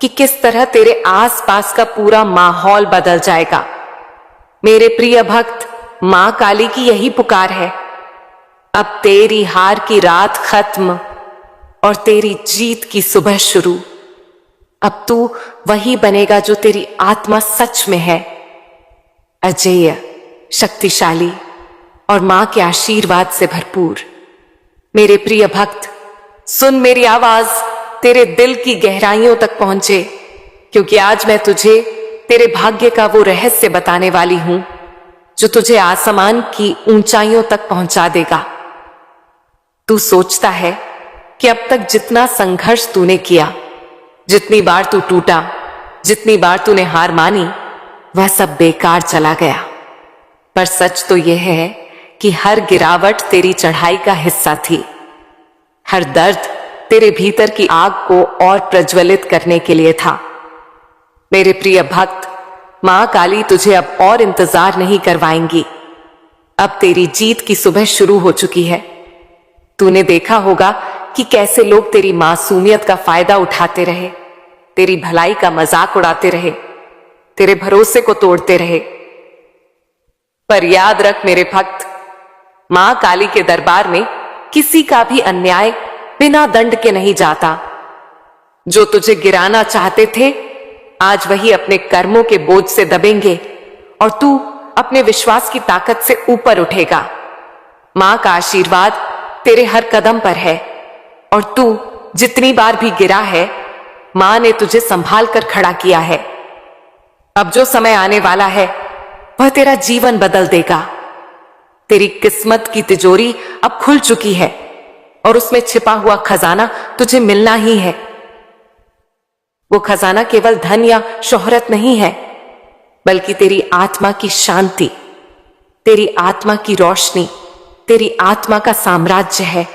कि किस तरह तेरे आसपास का पूरा माहौल बदल जाएगा। मेरे प्रिय भक्त, मां काली की यही पुकार है। अब तेरी हार की रात खत्म और तेरी जीत की सुबह शुरू। अब तू वही बनेगा जो तेरी आत्मा सच में है, अजेय, शक्तिशाली और मां के आशीर्वाद से भरपूर। मेरे प्रिय भक्त, सुन मेरी आवाज तेरे दिल की गहराइयों तक पहुंचे, क्योंकि आज मैं तुझे तेरे भाग्य का वो रहस्य बताने वाली हूं जो तुझे आसमान की ऊंचाइयों तक पहुंचा देगा। तू सोचता है कि अब तक जितना संघर्ष तूने किया, जितनी बार तू टूटा, जितनी बार तूने हार मानी, वह सब बेकार चला गया। पर सच तो यह है कि हर गिरावट तेरी चढ़ाई का हिस्सा थी। हर दर्द तेरे भीतर की आग को और प्रज्वलित करने के लिए था। मेरे प्रिय भक्त, मां काली तुझे अब और इंतजार नहीं करवाएंगी। अब तेरी जीत की सुबह शुरू हो चुकी है। तूने देखा होगा कि कैसे लोग तेरी मासूमियत का फायदा उठाते रहे, तेरी भलाई का मजाक उड़ाते रहे, तेरे भरोसे को तोड़ते रहे। पर याद रख मेरे भक्त, मां काली के दरबार में किसी का भी अन्याय बिना दंड के नहीं जाता। जो तुझे गिराना चाहते थे, आज वही अपने कर्मों के बोझ से दबेंगे और तू अपने विश्वास की ताकत से ऊपर उठेगा। मां का आशीर्वाद तेरे हर कदम पर है और तू जितनी बार भी गिरा है, मां ने तुझे संभाल कर खड़ा किया है। अब जो समय आने वाला है, वह तेरा जीवन बदल देगा। तेरी किस्मत की तिजोरी अब खुल चुकी है और उसमें छिपा हुआ खजाना तुझे मिलना ही है। वो खजाना केवल धन या शोहरत नहीं है, बल्कि तेरी आत्मा की शांति, तेरी आत्मा की रोशनी, तेरी आत्मा का साम्राज्य है।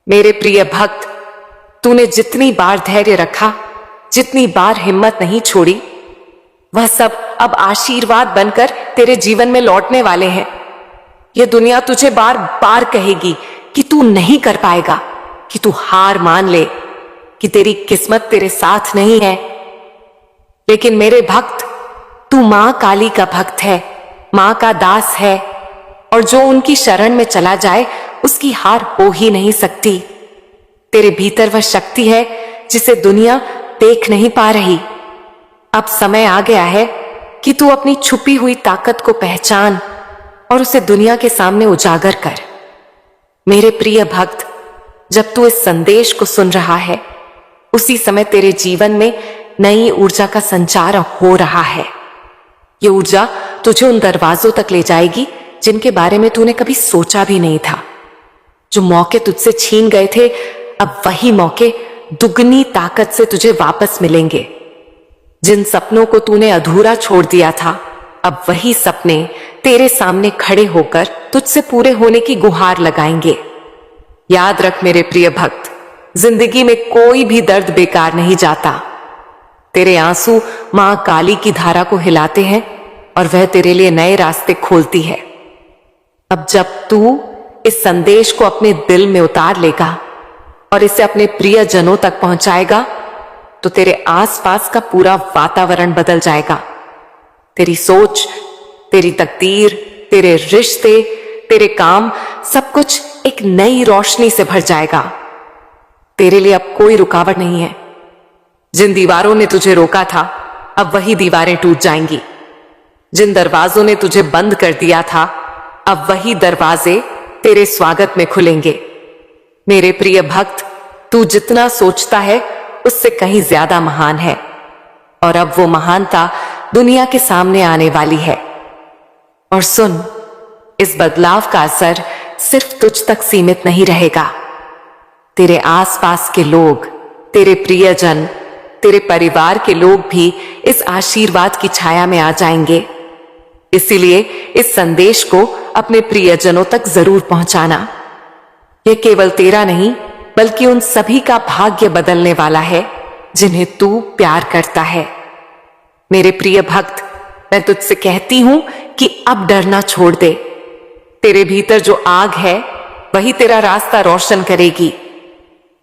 मेरे प्रिय भक्त, तूने जितनी बार धैर्य रखा, जितनी बार हिम्मत नहीं छोड़ी, वह सब अब आशीर्वाद बनकर तेरे जीवन में लौटने वाले हैं। यह दुनिया तुझे बार बार कहेगी कि तू नहीं कर पाएगा, कि तू हार मान ले, कि तेरी किस्मत तेरे साथ नहीं है। लेकिन मेरे भक्त, तू मां काली का भक्त है, मां का दास है, और जो उनकी शरण में चला जाए उसकी हार हो ही नहीं सकती। तेरे भीतर वह शक्ति है जिसे दुनिया देख नहीं पा रही। अब समय आ गया है कि तू अपनी छुपी हुई ताकत को पहचान और उसे दुनिया के सामने उजागर कर। मेरे प्रिय भक्त, जब तू इस संदेश को सुन रहा है, उसी समय तेरे जीवन में नई ऊर्जा का संचार हो रहा है। ये ऊर्जा तुझे उन दरवाजों तक ले जाएगी जिनके बारे में तूने कभी सोचा भी नहीं था। जो मौके तुझसे छीन गए थे, अब वही मौके दुगनी ताकत से तुझे वापस मिलेंगे। जिन सपनों को तूने अधूरा छोड़ दिया था, अब वही सपने तेरे सामने खड़े होकर तुझसे पूरे होने की गुहार लगाएंगे। याद रख मेरे प्रिय भक्त, जिंदगी में कोई भी दर्द बेकार नहीं जाता। तेरे आंसू मां काली की धारा को हिलाते हैं और वह तेरे लिए नए रास्ते खोलती है। अब जब तू इस संदेश को अपने दिल में उतार लेगा और इसे अपने प्रिय जनों तक पहुंचाएगा, तो तेरे आसपास का पूरा वातावरण बदल जाएगा। तेरी सोच, तेरी तकदीर, तेरे रिश्ते, तेरे काम, सब कुछ एक नई रोशनी से भर जाएगा। तेरे लिए अब कोई रुकावट नहीं है। जिन दीवारों ने तुझे रोका था, अब वही दीवारें टूट जाएंगी। जिन दरवाजों ने तुझे बंद कर दिया था, अब वही दरवाजे तेरे स्वागत में खुलेंगे। मेरे प्रिय भक्त, तू जितना सोचता है उससे कहीं ज्यादा महान है, और अब वो महानता दुनिया के सामने आने वाली है। और सुन, इस बदलाव का असर सिर्फ तुझ तक सीमित नहीं रहेगा। तेरे आसपास के लोग, तेरे प्रियजन, तेरे परिवार के लोग भी इस आशीर्वाद की छाया में आ जाएंगे। इसीलिए इस संदेश को अपने प्रियजनों तक जरूर पहुंचाना। यह केवल तेरा नहीं, बल्कि उन सभी का भाग्य बदलने वाला है जिन्हें तू प्यार करता है। मेरे प्रिय भक्त, मैं तुझसे कहती हूं कि अब डरना छोड़ दे। तेरे भीतर जो आग है, वही तेरा रास्ता रोशन करेगी।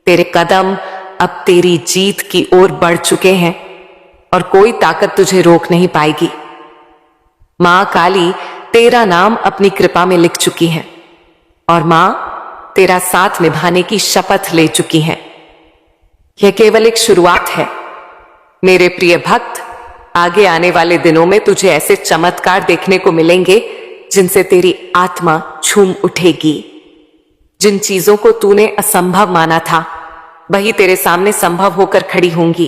तेरे कदम अब तेरी जीत की ओर बढ़ चुके हैं और कोई ताकत तुझे रोक नहीं पाएगी। मां काली तेरा नाम अपनी कृपा में लिख चुकी है और मां तेरा साथ निभाने की शपथ ले चुकी है। यह केवल एक शुरुआत है। मेरे प्रिय भक्त, आगे आने वाले दिनों में तुझे ऐसे चमत्कार देखने को मिलेंगे जिनसे तेरी आत्मा झूम उठेगी। जिन चीजों को तूने असंभव माना था, वही तेरे सामने संभव होकर खड़ी होंगी।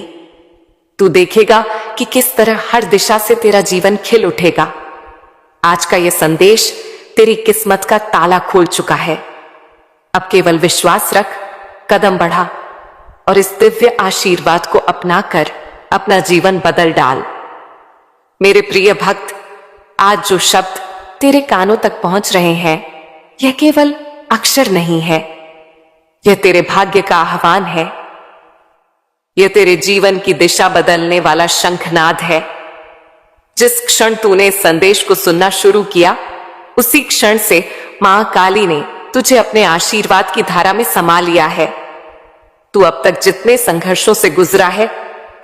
तू देखेगा कि किस तरह हर दिशा से तेरा जीवन खिल उठेगा। आज का यह संदेश तेरी किस्मत का ताला खोल चुका है। अब केवल विश्वास रख, कदम बढ़ा और इस दिव्य आशीर्वाद को अपनाकर अपना जीवन बदल डाल। मेरे प्रिय भक्त, आज जो शब्द तेरे कानों तक पहुंच रहे हैं, यह केवल अक्षर नहीं है, यह तेरे भाग्य का आह्वान है। यह तेरे जीवन की दिशा बदलने वाला शंखनाद है। जिस क्षण तूने इस संदेश को सुनना शुरू किया, उसी क्षण से मां काली ने तुझे अपने आशीर्वाद की धारा में समा लिया है। तू अब तक जितने संघर्षों से गुजरा है,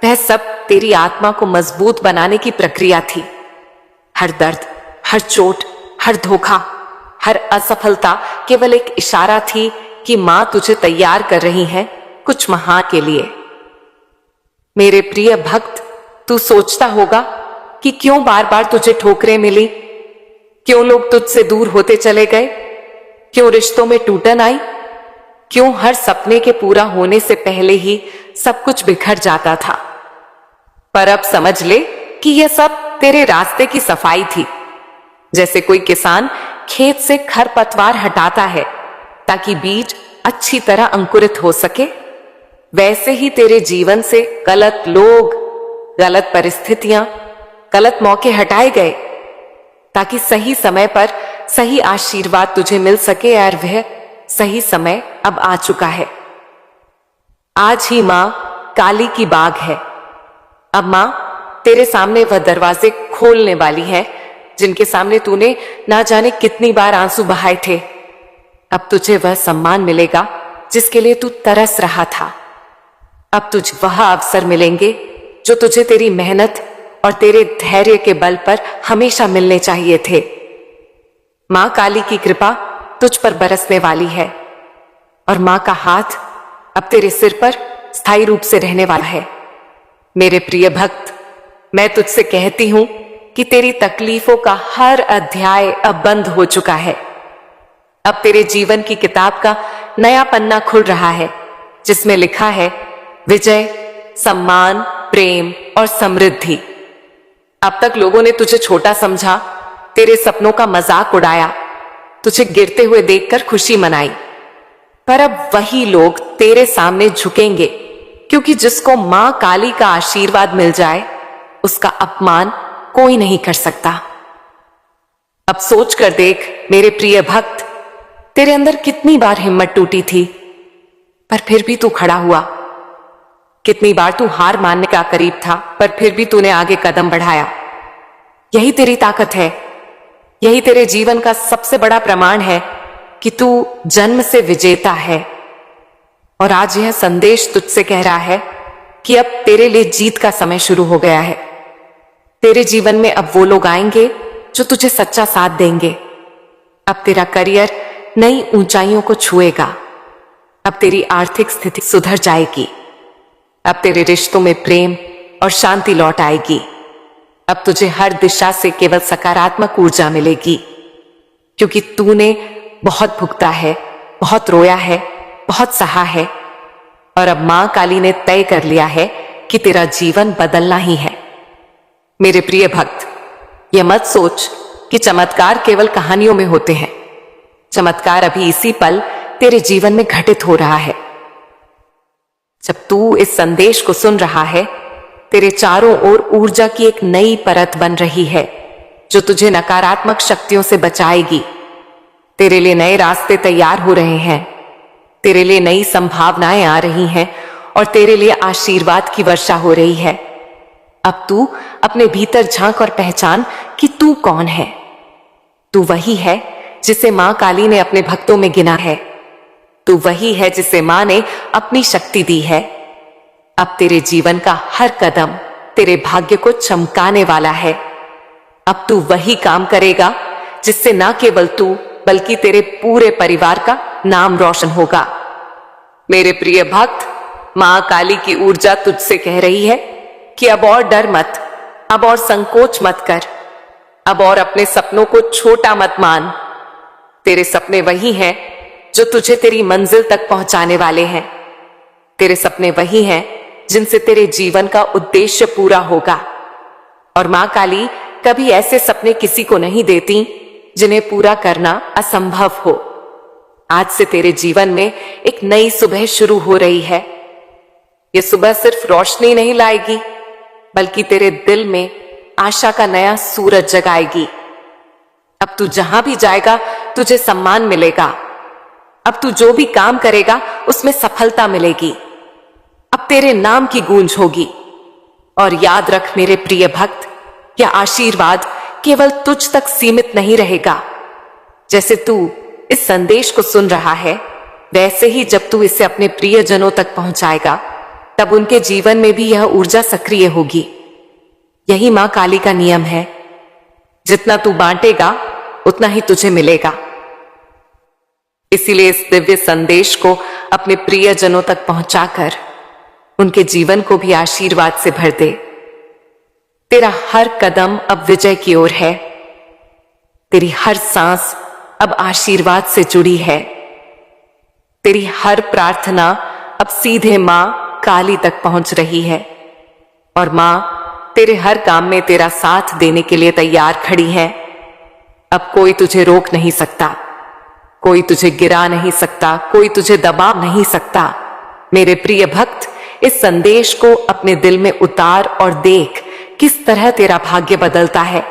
वह सब तेरी आत्मा को मजबूत बनाने की प्रक्रिया थी। हर दर्द, हर चोट, हर धोखा, हर असफलता केवल एक इशारा थी कि मां तुझे तैयार कर रही है कुछ महान के लिए। मेरे प्रिय भक्त, तू सोचता होगा कि क्यों बार बार तुझे ठोकरें मिली, क्यों लोग तुझसे दूर होते चले गए, क्यों रिश्तों में टूटन आई, क्यों हर सपने के पूरा होने से पहले ही सब कुछ बिखर जाता था। पर अब समझ ले कि यह सब तेरे रास्ते की सफाई थी। जैसे कोई किसान खेत से खरपतवार हटाता है ताकि बीज अच्छी तरह अंकुरित हो सके, वैसे ही तेरे जीवन से गलत लोग, गलत परिस्थितियां, गलत मौके हटाए गए ताकि सही समय पर सही आशीर्वाद तुझे मिल सके। और वह सही समय अब आ चुका है। आज ही मां काली की बाग है। अब मां तेरे सामने वह दरवाजे खोलने वाली है जिनके सामने तूने ना जाने कितनी बार आंसू बहाए थे। अब तुझे वह सम्मान मिलेगा जिसके लिए तू तरस रहा था। अब तुझे वह अवसर मिलेंगे जो तुझे तेरी मेहनत और तेरे धैर्य के बल पर हमेशा मिलने चाहिए थे। मां काली की कृपा तुझ पर बरसने वाली है और मां का हाथ अब तेरे सिर पर स्थायी रूप से रहने वाला है। मेरे प्रिय भक्त, मैं तुझसे कहती हूं कि तेरी तकलीफों का हर अध्याय अब बंद हो चुका है। अब तेरे जीवन की किताब का नया पन्ना खुल रहा है, जिसमें लिखा है विजय, सम्मान, प्रेम और समृद्धि। अब तक लोगों ने तुझे छोटा समझा, तेरे सपनों का मजाक उड़ाया, तुझे गिरते हुए देखकर खुशी मनाई, पर अब वही लोग तेरे सामने झुकेंगे, क्योंकि जिसको मां काली का आशीर्वाद मिल जाए उसका अपमान कोई नहीं कर सकता। अब सोच कर देख मेरे प्रिय भक्त, तेरे अंदर कितनी बार हिम्मत टूटी थी, पर फिर भी तू खड़ा हुआ। कितनी बार तू हार मानने का करीब था, पर फिर भी तूने आगे कदम बढ़ाया। यही तेरी ताकत है, यही तेरे जीवन का सबसे बड़ा प्रमाण है कि तू जन्म से विजेता है। और आज यह संदेश तुझसे कह रहा है कि अब तेरे लिए जीत का समय शुरू हो गया है। तेरे जीवन में अब वो लोग आएंगे जो तुझे सच्चा साथ देंगे। अब तेरा करियर नई ऊंचाइयों को छुएगा। अब तेरी आर्थिक स्थिति सुधर जाएगी। अब तेरे रिश्तों में प्रेम और शांति लौट आएगी। अब तुझे हर दिशा से केवल सकारात्मक ऊर्जा मिलेगी, क्योंकि तूने बहुत भुगता है, बहुत रोया है, बहुत सहा है। और अब मां काली ने तय कर लिया है कि तेरा जीवन बदलना ही है। मेरे प्रिय भक्त, यह मत सोच कि चमत्कार केवल कहानियों में होते हैं। चमत्कार अभी इसी पल तेरे जीवन में घटित हो रहा है। जब तू इस संदेश को सुन रहा है, तेरे चारों ओर ऊर्जा की एक नई परत बन रही है, जो तुझे नकारात्मक शक्तियों से बचाएगी। तेरे लिए नए रास्ते तैयार हो रहे हैं, तेरे लिए नई संभावनाएं आ रही हैं और तेरे लिए आशीर्वाद की वर्षा हो रही है। अब तू अपने भीतर झांक और पहचान कि तू कौन है। तू वही है जिसे मां काली ने अपने भक्तों में गिना है। तू वही है जिसे मां ने अपनी शक्ति दी है। अब तेरे जीवन का हर कदम तेरे भाग्य को चमकाने वाला है। अब तू वही काम करेगा जिससे ना केवल तू बल्कि तेरे पूरे परिवार का नाम रोशन होगा। मेरे प्रिय भक्त, मां काली की ऊर्जा तुझसे कह रही है कि अब और डर मत, अब और संकोच मत कर, अब और अपने सपनों को छोटा मत मान। तेरे सपने वही हैं जो तुझे तेरी मंजिल तक पहुंचाने वाले हैं। तेरे सपने वही हैं जिनसे तेरे जीवन का उद्देश्य पूरा होगा। और मां काली कभी ऐसे सपने किसी को नहीं देती जिन्हें पूरा करना असंभव हो। आज से तेरे जीवन में एक नई सुबह शुरू हो रही है। यह सुबह सिर्फ रोशनी नहीं लाएगी, बल्कि तेरे दिल में आशा का नया सूरज जगाएगी। अब तू जहां भी जाएगा तुझे सम्मान मिलेगा। अब तू जो भी काम करेगा उसमें सफलता मिलेगी। अब तेरे नाम की गूंज होगी। और याद रख मेरे प्रिय भक्त, यह आशीर्वाद केवल तुझ तक सीमित नहीं रहेगा। जैसे तू इस संदेश को सुन रहा है, वैसे ही जब तू इसे अपने प्रियजनों तक पहुंचाएगा, तब उनके जीवन में भी यह ऊर्जा सक्रिय होगी। यही मां काली का नियम है। जितना तू बांटेगा उतना ही तुझे मिलेगा। इसीलिए इस दिव्य संदेश को अपने प्रियजनों तक पहुंचाकर उनके जीवन को भी आशीर्वाद से भर दे। तेरा हर कदम अब विजय की ओर है। तेरी हर सांस अब आशीर्वाद से जुड़ी है। तेरी हर प्रार्थना अब सीधे मां काली तक पहुंच रही है। और मां तेरे हर काम में तेरा साथ देने के लिए तैयार खड़ी है। अब कोई तुझे रोक नहीं सकता, कोई तुझे गिरा नहीं सकता, कोई तुझे दबा नहीं सकता। मेरे प्रिय भक्त, इस संदेश को अपने दिल में उतार और देख किस तरह तेरा भाग्य बदलता है।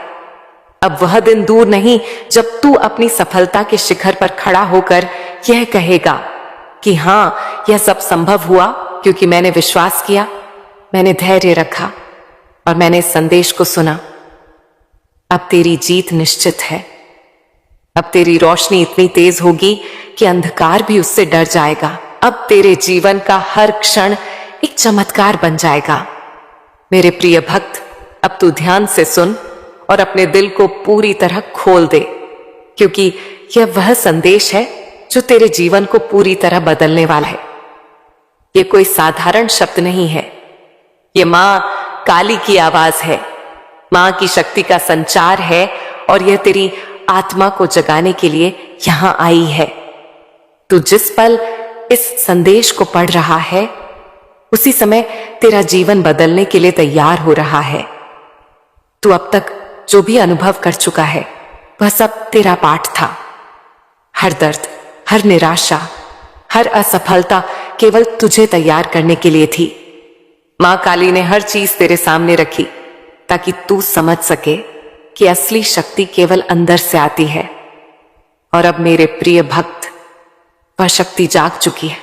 अब वह दिन दूर नहीं जब तू अपनी सफलता के शिखर पर खड़ा होकर यह कहेगा कि हां, यह सब संभव हुआ क्योंकि मैंने विश्वास किया, मैंने धैर्य रखा और मैंने इस संदेश को सुना। अब तेरी जीत निश्चित है। अब तेरी रोशनी इतनी तेज होगी कि अंधकार भी उससे डर जाएगा। अब तेरे जीवन का हर क्षण एक चमत्कार बन जाएगा। मेरे प्रिय भक्त, अब तू ध्यान से सुन और अपने दिल को पूरी तरह खोल दे, क्योंकि यह वह संदेश है जो तेरे जीवन को पूरी तरह बदलने वाला है। यह कोई साधारण शब्द नहीं है, यह मां काली की आवाज है। मां की शक्ति का संचार है और यह तेरी आत्मा को जगाने के लिए यहां आई है। तू जिस पल इस संदेश को पढ़ रहा है उसी समय तेरा जीवन बदलने के लिए तैयार हो रहा है। तू अब तक जो भी अनुभव कर चुका है वह सब तेरा पाठ था। हर दर्द, हर निराशा, हर असफलता केवल तुझे तैयार करने के लिए थी। मां काली ने हर चीज तेरे सामने रखी ताकि तू समझ सके कि असली शक्ति केवल अंदर से आती है। और अब मेरे प्रिय भक्त, वह शक्ति जाग चुकी है।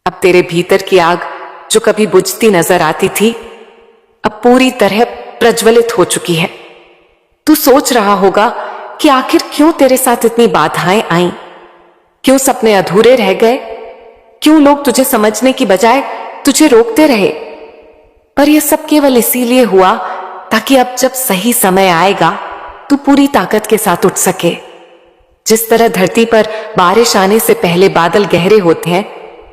अब तेरे भीतर की आग जो कभी बुझती नजर आती थी अब पूरी तरह प्रज्वलित हो चुकी है। तू सोच रहा होगा कि आखिर क्यों तेरे साथ इतनी बाधाएं आईं? क्यों सपने अधूरे रह गए? क्यों लोग तुझे समझने की बजाय तुझे रोकते रहे? पर यह सब केवल इसीलिए हुआ ताकि अब जब सही समय आएगा तू पूरी ताकत के साथ उठ सके। जिस तरह धरती पर बारिश आने से पहले बादल गहरे होते हैं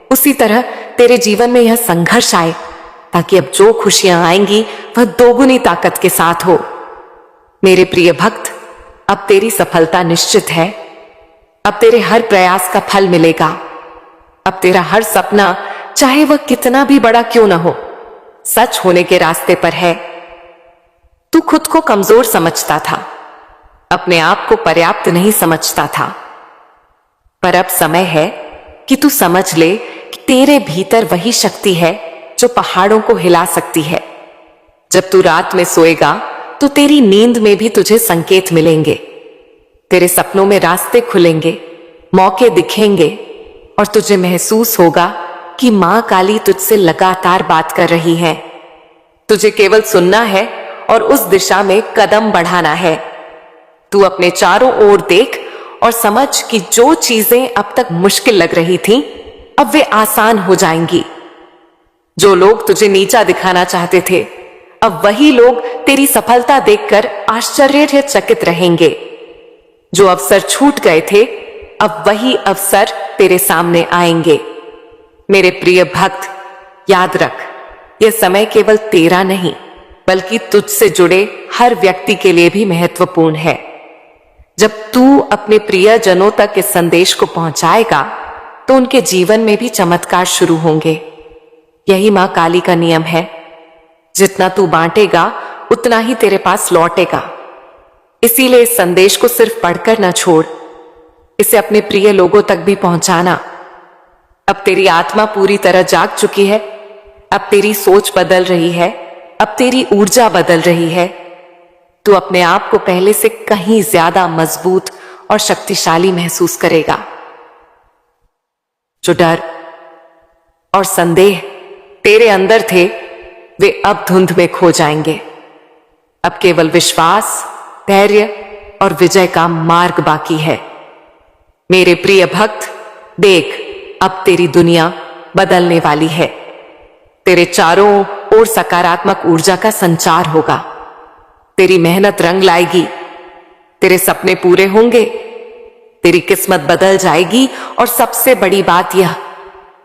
उसी तरह तेरे जीवन में यह संघर्ष आए ताकि अब जो खुशियां आएंगी वह दोगुनी ताकत के साथ हो। मेरे प्रिय भक्त, अब तेरी सफलता निश्चित है। अब तेरे हर प्रयास का फल मिलेगा। अब तेरा हर सपना, चाहे वह कितना भी बड़ा क्यों न हो, सच होने के रास्ते पर है। तू खुद को कमजोर समझता था, अपने आप को पर्याप्त नहीं समझता था, पर अब समय है कि तू समझ ले कि तेरे भीतर वही शक्ति है जो पहाड़ों को हिला सकती है। जब तू रात में सोएगा तो तेरी नींद में भी तुझे संकेत मिलेंगे। तेरे सपनों में रास्ते खुलेंगे, मौके दिखेंगे और तुझे महसूस होगा कि मां काली तुझसे लगातार बात कर रही है। तुझे केवल सुनना है और उस दिशा में कदम बढ़ाना है। तू अपने चारों ओर देख और समझ कि जो चीजें अब तक मुश्किल लग रही थीं, अब वे आसान हो जाएंगी। जो लोग तुझे नीचा दिखाना चाहते थे, अब वही लोग तेरी सफलता देखकर आश्चर्यचकित रहेंगे। जो अवसर छूट गए थे, अब वही अवसर तेरे सामने आएंगे। मेरे प्रिय भक्त, याद रख, यह समय केवल तेरा नहीं बल्कि तुझसे जुड़े हर व्यक्ति के लिए भी महत्वपूर्ण है। जब तू अपने प्रियजनों तक इस संदेश को पहुंचाएगा तो उनके जीवन में भी चमत्कार शुरू होंगे। यही मां काली का नियम है। जितना तू बांटेगा उतना ही तेरे पास लौटेगा। इसीलिए इस संदेश को सिर्फ पढ़कर न छोड़, इसे अपने प्रिय लोगों तक भी पहुंचाना। अब तेरी आत्मा पूरी तरह जाग चुकी है। अब तेरी सोच बदल रही है। अब तेरी ऊर्जा बदल रही है। तू अपने आप को पहले से कहीं ज्यादा मजबूत और शक्तिशाली महसूस करेगा। जो डर और संदेह तेरे अंदर थे, वे अब धुंध में खो जाएंगे। अब केवल विश्वास, धैर्य और विजय का मार्ग बाकी है। मेरे प्रिय भक्त, देख, अब तेरी दुनिया बदलने वाली है। तेरे चारों ओर सकारात्मक ऊर्जा का संचार होगा। तेरी मेहनत रंग लाएगी। तेरे सपने पूरे होंगे। तेरी किस्मत बदल जाएगी और सबसे बड़ी बात यह,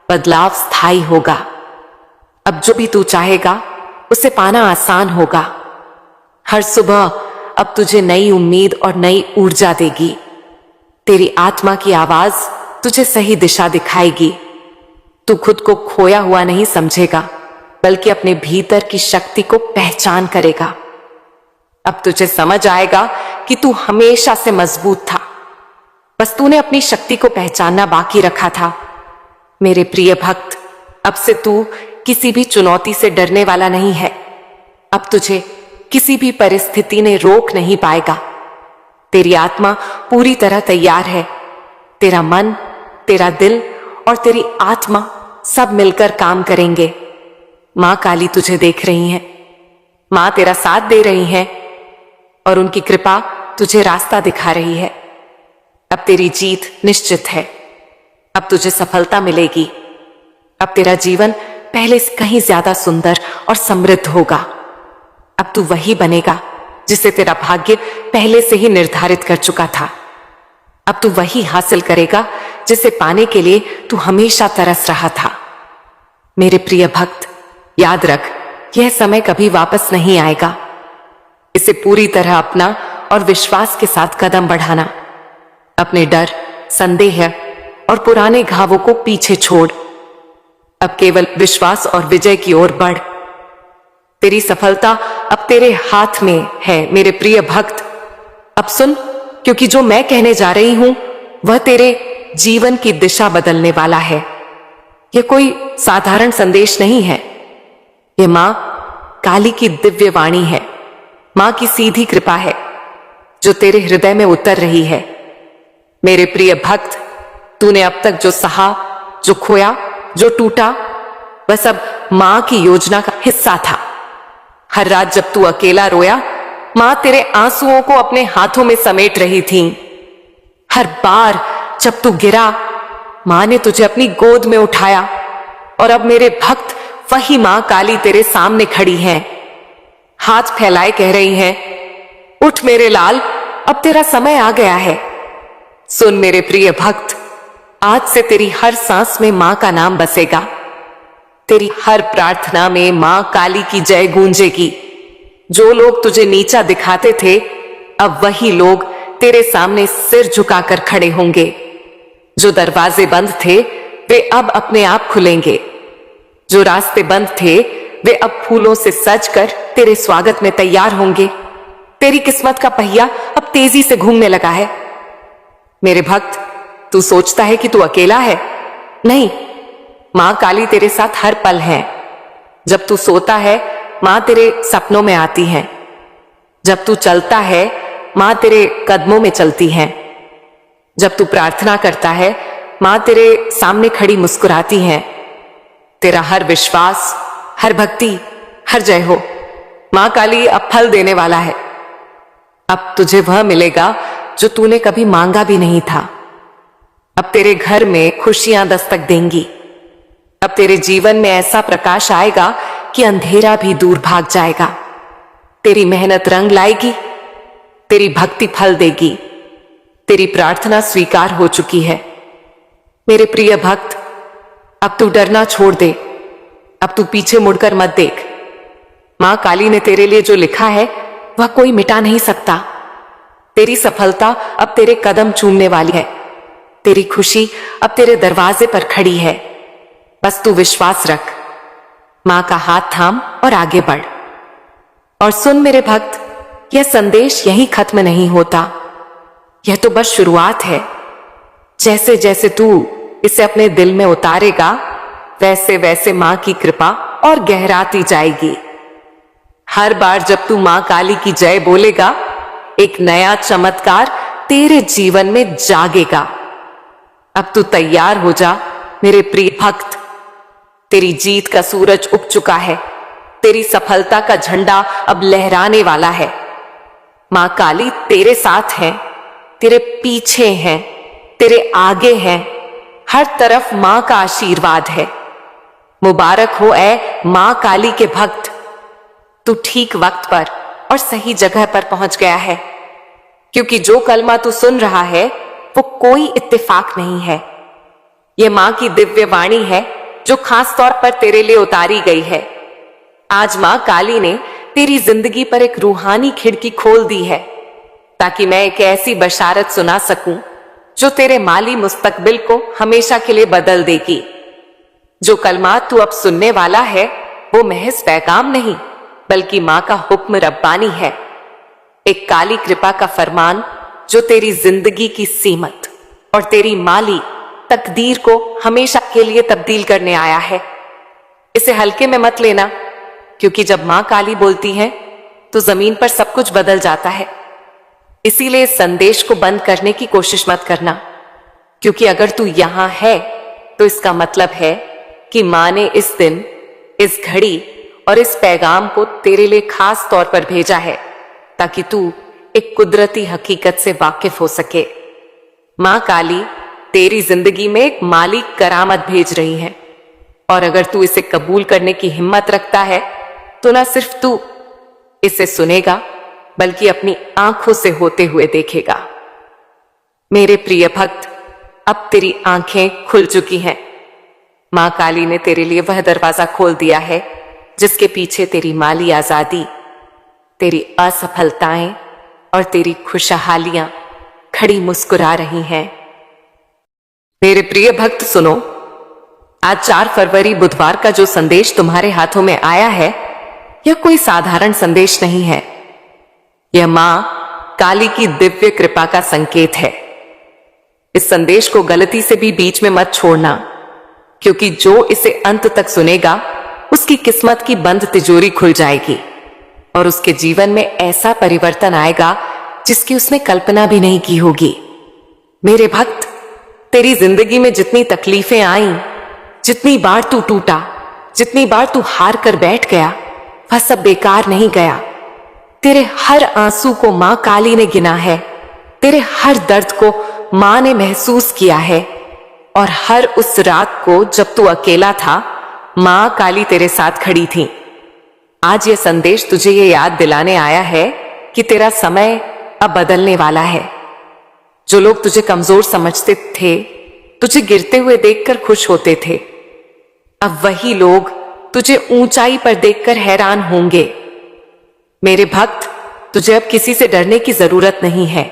बदलाव स्थायी होगा। अब जो भी तू चाहेगा उसे पाना आसान होगा। हर सुबह अब तुझे नई उम्मीद और नई ऊर्जा देगी। तेरी आत्मा की आवाज तुझे सही दिशा दिखाएगी। तू खुद को खोया हुआ नहीं समझेगा बल्कि अपने भीतर की शक्ति को पहचान करेगा। अब तुझे समझ आएगा कि तू हमेशा से मजबूत था, बस तूने अपनी शक्ति को पहचानना बाकी रखा था। मेरे प्रिय भक्त, अब से तू किसी भी चुनौती से डरने वाला नहीं है। अब तुझे किसी भी परिस्थिति ने रोक नहीं पाएगा। तेरी आत्मा पूरी तरह तैयार है। तेरा मन, तेरा दिल और तेरी आत्मा सब मिलकर काम करेंगे। मां काली तुझे देख रही है। मां तेरा साथ दे रही है और उनकी कृपा तुझे रास्ता दिखा रही है। अब तेरी जीत निश्चित है। अब तुझे सफलता मिलेगी। अब तेरा जीवन पहले से कहीं ज्यादा सुंदर और समृद्ध होगा। अब तू वही बनेगा जिसे तेरा भाग्य पहले से ही निर्धारित कर चुका था। अब तू वही हासिल करेगा जिसे पाने के लिए तू हमेशा तरस रहा था। मेरे प्रिय भक्त, याद रख, यह समय कभी वापस नहीं आएगा। इसे पूरी तरह अपना और विश्वास के साथ कदम बढ़ाना। अपने डर, संदेह और पुराने घावों को पीछे छोड़ अब केवल विश्वास और विजय की ओर बढ़। तेरी सफलता अब तेरे हाथ में है मेरे प्रिय भक्त। अब सुन, क्योंकि जो मैं कहने जा रही हूं वह तेरे जीवन की दिशा बदलने वाला है। यह कोई साधारण संदेश नहीं है, यह मां काली की दिव्य वाणी है, मां की सीधी कृपा है जो तेरे हृदय में उतर रही है। मेरे प्रिय भक्त, तूने अब तक जो सहा, जो खोया, जो टूटा, वह सब मां की योजना का हिस्सा था। हर रात जब तू अकेला रोया, मां तेरे आंसुओं को अपने हाथों में समेट रही थी। हर बार जब तू गिरा, मां ने तुझे अपनी गोद में उठाया। और अब मेरे भक्त, वही मां काली तेरे सामने खड़ी है, हाथ फैलाए कह रही है, उठ मेरे लाल, अब तेरा समय आ गया है। सुन मेरे प्रिय भक्त, आज से तेरी हर सांस में मां का नाम बसेगा। तेरी हर प्रार्थना में मां काली की जय गूंजेगी। जो लोग तुझे नीचा दिखाते थे, अब वही लोग तेरे सामने सिर झुकाकर खड़े होंगे। जो दरवाजे बंद थे, वे अब अपने आप खुलेंगे। जो रास्ते बंद थे, वे अब फूलों से सजकर तेरे स्वागत में तैयार होंगे। तेरी किस्मत का पहिया अब तेजी से घूमने लगा है। मेरे भक्त, तू सोचता है कि तू अकेला है? नहीं, मां काली तेरे साथ हर पल है। जब तू सोता है, मां तेरे सपनों में आती है। जब तू चलता है, मां तेरे कदमों में चलती है। जब तू प्रार्थना करता है, मां तेरे सामने खड़ी मुस्कुराती है। तेरा हर विश्वास, हर भक्ति, हर जय हो। मां काली अब फल देने वाला है। अब तुझे वह मिलेगा जो तूने कभी मांगा भी नहीं था। अब तेरे घर में खुशियां दस्तक देंगी। अब तेरे जीवन में ऐसा प्रकाश आएगा कि अंधेरा भी दूर भाग जाएगा। तेरी मेहनत रंग लाएगी, तेरी भक्ति फल देगी। तेरी प्रार्थना स्वीकार हो चुकी है। मेरे प्रिय भक्त, अब तू डरना छोड़ दे। अब तू पीछे मुड़कर मत देख। मां काली ने तेरे लिए जो लिखा है वह कोई मिटा नहीं सकता। तेरी सफलता अब तेरे कदम चूमने वाली है। तेरी खुशी अब तेरे दरवाजे पर खड़ी है। बस तू विश्वास रख, मां का हाथ थाम और आगे बढ़। और सुन मेरे भक्त, यह संदेश यहीं खत्म नहीं होता। यह तो बस शुरुआत है। जैसे जैसे तू इसे अपने दिल में उतारेगा, वैसे वैसे मां की कृपा और गहराती जाएगी। हर बार जब तू मां काली की जय बोलेगा, एक नया चमत्कार तेरे जीवन में जागेगा। अब तू तैयार हो जा मेरे प्रिय भक्त। तेरी जीत का सूरज उग चुका है। तेरी सफलता का झंडा अब लहराने वाला है। मां काली तेरे साथ है, तेरे पीछे है, तेरे आगे है। हर तरफ मां का आशीर्वाद है। मुबारक हो ऐ मां काली के भक्त। तू ठीक वक्त पर और सही जगह पर पहुंच गया है, क्योंकि जो कलमा तू सुन रहा है वो कोई इत्तेफाक नहीं है। यह मां की दिव्य वाणी है जो खास तौर पर तेरे लिए उतारी गई है। आज मां काली ने तेरी जिंदगी पर एक रूहानी खिड़की खोल दी है, ताकि मैं एक ऐसी बशारत सुना सकूं जो तेरे माली मुस्तकबिल को हमेशा के लिए बदल देगी। जो कलमात तू अब सुनने वाला है वो महज पैगाम नहीं, बल्कि मां का हुक्म रब्बानी है। एक काली कृपा का फरमान जो तेरी जिंदगी की सीमत और तेरी माली तकदीर को हमेशा के लिए तब्दील करने आया है। इसे हल्के में मत लेना, क्योंकि जब मां काली बोलती है तो जमीन पर सब कुछ बदल जाता है। इसीलिए इस संदेश को बंद करने की कोशिश मत करना, क्योंकि अगर तू यहां है तो इसका मतलब है कि मां ने इस दिन, इस घड़ी और इस पैगाम को तेरे लिए खास तौर पर भेजा है, ताकि तू एक कुदरती हकीकत से वाकिफ हो सके। मां काली तेरी जिंदगी में एक माली करामत भेज रही है, और अगर तू इसे कबूल करने की हिम्मत रखता है तो ना सिर्फ तू इसे सुनेगा, बल्कि अपनी आंखों से होते हुए देखेगा। मेरे प्रिय भक्त, अब तेरी आंखें खुल चुकी हैं। मां काली ने तेरे लिए वह दरवाजा खोल दिया है जिसके पीछे तेरी माली आजादी, तेरी असफलताएं और तेरी खुशहालियां खड़ी मुस्कुरा रही हैं। मेरे प्रिय भक्त सुनो, आज 4 फरवरी बुधवार का जो संदेश तुम्हारे हाथों में आया है, यह कोई साधारण संदेश नहीं है। यह मां काली की दिव्य कृपा का संकेत है। इस संदेश को गलती से भी बीच में मत छोड़ना, क्योंकि जो इसे अंत तक सुनेगा उसकी किस्मत की बंद तिजोरी खुल जाएगी और उसके जीवन में ऐसा परिवर्तन आएगा जिसकी उसने कल्पना भी नहीं की होगी। मेरे भक्त, तेरी जिंदगी में जितनी तकलीफें आईं, जितनी बार तू टूटा, जितनी बार तू हार कर बैठ गया, वह सब बेकार नहीं गया। तेरे हर आंसू को मां काली ने गिना है, तेरे हर दर्द को मां ने महसूस किया है, और हर उस रात को जब तू अकेला था, मां काली तेरे साथ खड़ी थी। आज यह संदेश तुझे ये याद दिलाने आया है कि तेरा समय अब बदलने वाला है। जो लोग तुझे कमजोर समझते थे, तुझे गिरते हुए देखकर खुश होते थे, अब वही लोग तुझे ऊंचाई पर देखकर हैरान होंगे। मेरे भक्त, तुझे अब किसी से डरने की जरूरत नहीं है,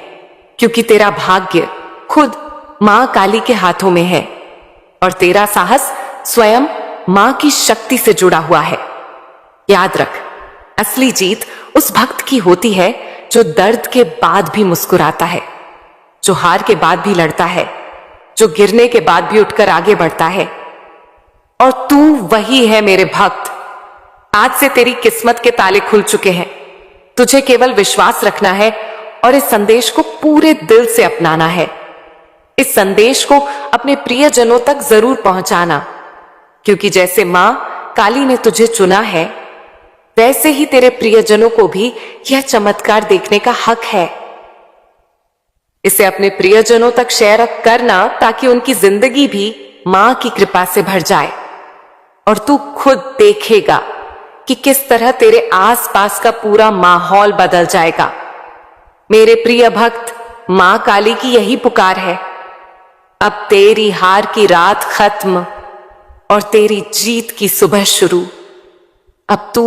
क्योंकि तेरा भाग्य खुद मां काली के हाथों में है और तेरा साहस स्वयं मां की शक्ति से जुड़ा हुआ है। याद रख, असली जीत उस भक्त की होती है जो दर्द के बाद भी मुस्कुराता है, जो हार के बाद भी लड़ता है, जो गिरने के बाद भी उठकर आगे बढ़ता है। और तू वही है मेरे भक्त। आज से तेरी किस्मत के ताले खुल चुके हैं। तुझे केवल विश्वास रखना है और इस संदेश को पूरे दिल से अपनाना है। इस संदेश को अपने प्रियजनों तक जरूर पहुंचाना, क्योंकि जैसे मां काली ने तुझे चुना है, वैसे ही तेरे प्रियजनों को भी यह चमत्कार देखने का हक है। इसे अपने प्रियजनों तक शेयर करना, ताकि उनकी जिंदगी भी मां की कृपा से भर जाए और तू खुद देखेगा कि किस तरह तेरे आसपास का पूरा माहौल बदल जाएगा। मेरे प्रिय भक्त, मां काली की यही पुकार है। अब तेरी हार की रात खत्म और तेरी जीत की सुबह शुरू। अब तू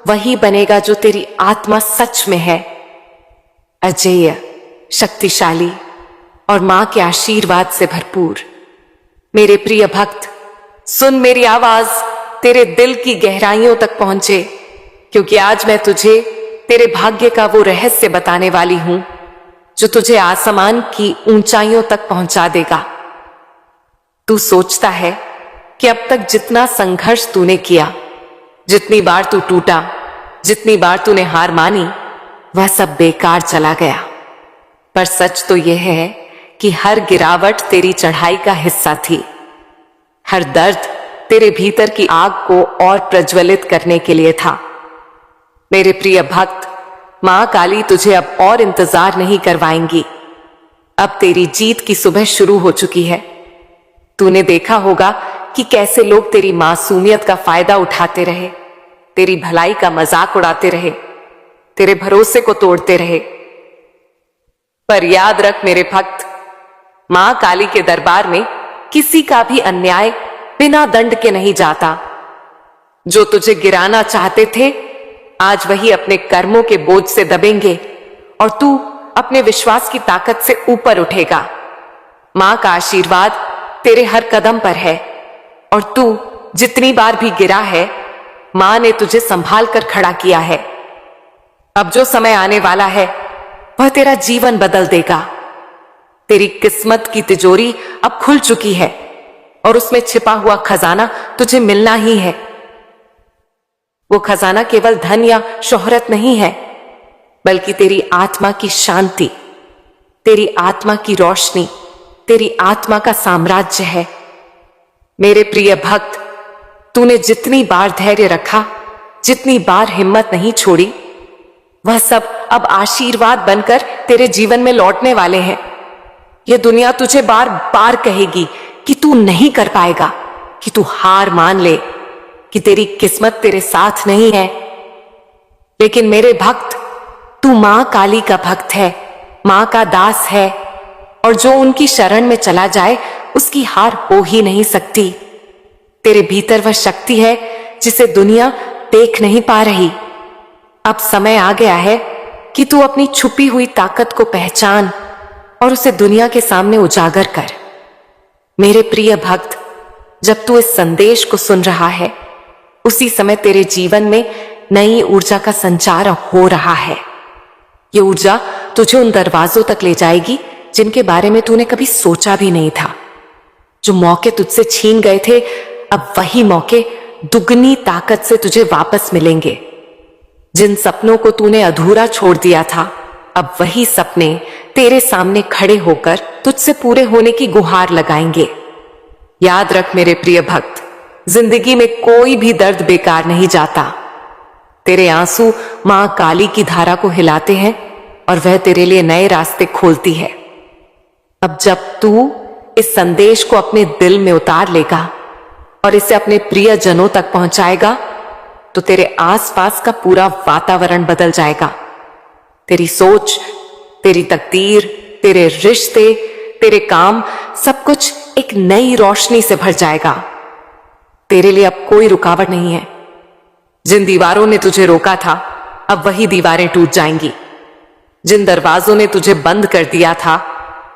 वही बनेगा जो तेरी आत्मा सच में है, अजेय, शक्तिशाली और मां के आशीर्वाद से भरपूर। मेरे प्रिय भक्त, सुन मेरी आवाज तेरे दिल की गहराइयों तक पहुंचे, क्योंकि आज मैं तुझे तेरे भाग्य का वो रहस्य बताने वाली हूं जो तुझे आसमान की ऊंचाइयों तक पहुंचा देगा। तू सोचता है कि अब तक जितना संघर्ष तूने किया, जितनी बार तू टूटा, जितनी बार तूने हार मानी, वह सब बेकार चला गया। पर सच तो यह है कि हर गिरावट तेरी चढ़ाई का हिस्सा थी। हर दर्द तेरे भीतर की आग को और प्रज्वलित करने के लिए था। मेरे प्रिय भक्त, मां काली तुझे अब और इंतजार नहीं करवाएंगी। अब तेरी जीत की सुबह शुरू हो चुकी है। तूने देखा होगा कि कैसे लोग तेरी मासूमियत का फायदा उठाते रहे, तेरी भलाई का मजाक उड़ाते रहे, तेरे भरोसे को तोड़ते रहे। पर याद रख मेरे भक्त, मां काली के दरबार में किसी का भी अन्याय बिना दंड के नहीं जाता। जो तुझे गिराना चाहते थे, आज वही अपने कर्मों के बोझ से दबेंगे और तू अपने विश्वास की ताकत से ऊपर उठेगा। मां का आशीर्वाद तेरे हर कदम पर है और तू जितनी बार भी गिरा है, मां ने तुझे संभाल कर खड़ा किया है। अब जो समय आने वाला है, वह तेरा जीवन बदल देगा। तेरी किस्मत की तिजोरी अब खुल चुकी है और उसमें छिपा हुआ खजाना तुझे मिलना ही है। वो खजाना केवल धन या शोहरत नहीं है, बल्कि तेरी आत्मा की शांति, तेरी आत्मा की रोशनी, तेरी आत्मा का साम्राज्य है। मेरे प्रिय भक्त, तूने जितनी बार धैर्य रखा, जितनी बार हिम्मत नहीं छोड़ी, वह सब अब आशीर्वाद बनकर तेरे जीवन में लौटने वाले हैं। यह दुनिया तुझे बार बार कहेगी कि तू नहीं कर पाएगा, कि तू हार मान ले, कि तेरी किस्मत तेरे साथ नहीं है। लेकिन मेरे भक्त, तू मां काली का भक्त है, मां का दास है, और जो उनकी शरण में चला जाए उसकी हार हो ही नहीं सकती। तेरे भीतर वह शक्ति है जिसे दुनिया देख नहीं पा रही। अब समय आ गया है कि तू अपनी छुपी हुई ताकत को पहचान और उसे दुनिया के सामने उजागर कर। मेरे प्रिय भक्त, जब तू इस संदेश को सुन रहा है, उसी समय तेरे जीवन में नई ऊर्जा का संचार हो रहा है। ये ऊर्जा तुझे उन दरवाजों तक ले जाएगी जिनके बारे में तूने कभी सोचा भी नहीं था। जो मौके तुझसे छीन गए थे, अब वही मौके दुगनी ताकत से तुझे वापस मिलेंगे। जिन सपनों को तूने अधूरा छोड़ दिया था, अब वही सपने तेरे सामने खड़े होकर तुझसे पूरे होने की गुहार लगाएंगे। याद रख मेरे प्रिय भक्त, जिंदगी में कोई भी दर्द बेकार नहीं जाता। तेरे आंसू मां काली की धारा को हिलाते हैं और वह तेरे लिए नए रास्ते खोलती है। अब जब तू इस संदेश को अपने दिल में उतार लेगा और इसे अपने प्रिय जनों तक पहुंचाएगा, तो तेरे आसपास का पूरा वातावरण बदल जाएगा। तेरी सोच, तेरी तकदीर, तेरे रिश्ते, तेरे काम, सब कुछ एक नई रोशनी से भर जाएगा। तेरे लिए अब कोई रुकावट नहीं है। जिन दीवारों ने तुझे रोका था, अब वही दीवारें टूट जाएंगी। जिन दरवाजों ने तुझे बंद कर दिया था,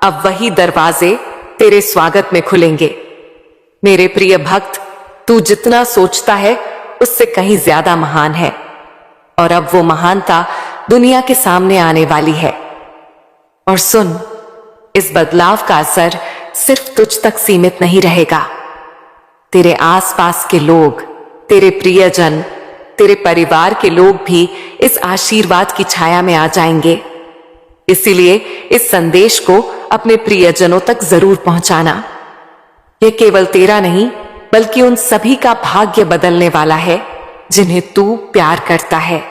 अब वही दरवाजे तेरे स्वागत में खुलेंगे। मेरे प्रिय भक्त, तू जितना सोचता है उससे कहीं ज्यादा महान है, और अब वो महानता दुनिया के सामने आने वाली है। और सुन, इस बदलाव का असर सिर्फ तुझ तक सीमित नहीं रहेगा। तेरे आसपास के लोग, तेरे प्रियजन, तेरे परिवार के लोग भी इस आशीर्वाद की छाया में आ जाएंगे। इसीलिए इस संदेश को अपने प्रियजनों तक जरूर पहुंचाना। यह केवल तेरा नहीं, बल्कि उन सभी का भाग्य बदलने वाला है जिन्हें तू प्यार करता है।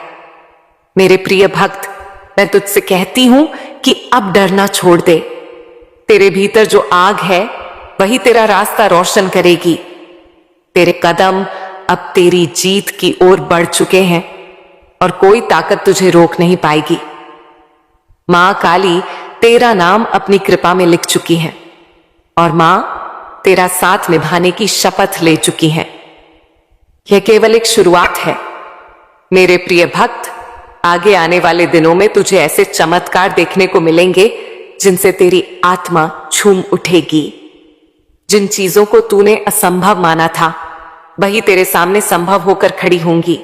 मेरे प्रिय भक्त, मैं तुझसे कहती हूं कि अब डरना छोड़ दे। तेरे भीतर जो आग है, वही तेरा रास्ता रोशन करेगी। तेरे कदम अब तेरी जीत की ओर बढ़ चुके हैं और कोई ताकत तुझे रोक नहीं पाएगी। मां काली तेरा नाम अपनी कृपा में लिख चुकी है और मां तेरा साथ निभाने की शपथ ले चुकी है। यह केवल एक शुरुआत है। मेरे प्रिय भक्त, आगे आने वाले दिनों में तुझे ऐसे चमत्कार देखने को मिलेंगे जिनसे तेरी आत्मा झूम उठेगी। जिन चीजों को तूने असंभव माना था, वही तेरे सामने संभव होकर खड़ी होंगी।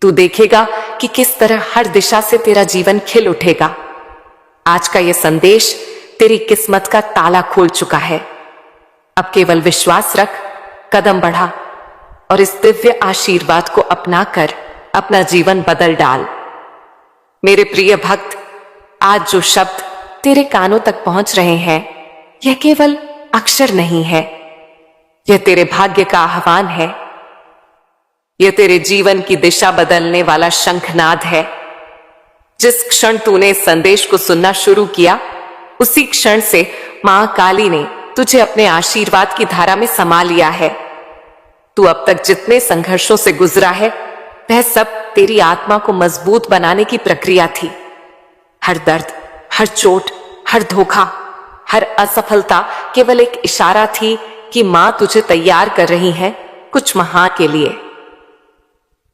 तू देखेगा कि किस तरह हर दिशा से तेरा जीवन खिल उठेगा। आज का यह संदेश तेरी किस्मत का ताला खोल चुका है। अब केवल विश्वास रख, कदम बढ़ा और इस दिव्य आशीर्वाद को अपनाकर अपना जीवन बदल डाल। मेरे प्रिय भक्त, आज जो शब्द तेरे कानों तक पहुंच रहे हैं, यह केवल अक्षर नहीं है, यह तेरे भाग्य का आह्वान है। यह तेरे जीवन की दिशा बदलने वाला शंखनाद है। जिस क्षण तूने इस संदेश को सुनना शुरू किया, उसी क्षण से मां काली ने तुझे अपने आशीर्वाद की धारा में समा लिया है। तू अब तक जितने संघर्षों से गुजरा है, वह सब तेरी आत्मा को मजबूत बनाने की प्रक्रिया थी। हर दर्द, हर चोट, हर धोखा, हर असफलता केवल एक इशारा थी कि मां तुझे तैयार कर रही है कुछ महान के लिए।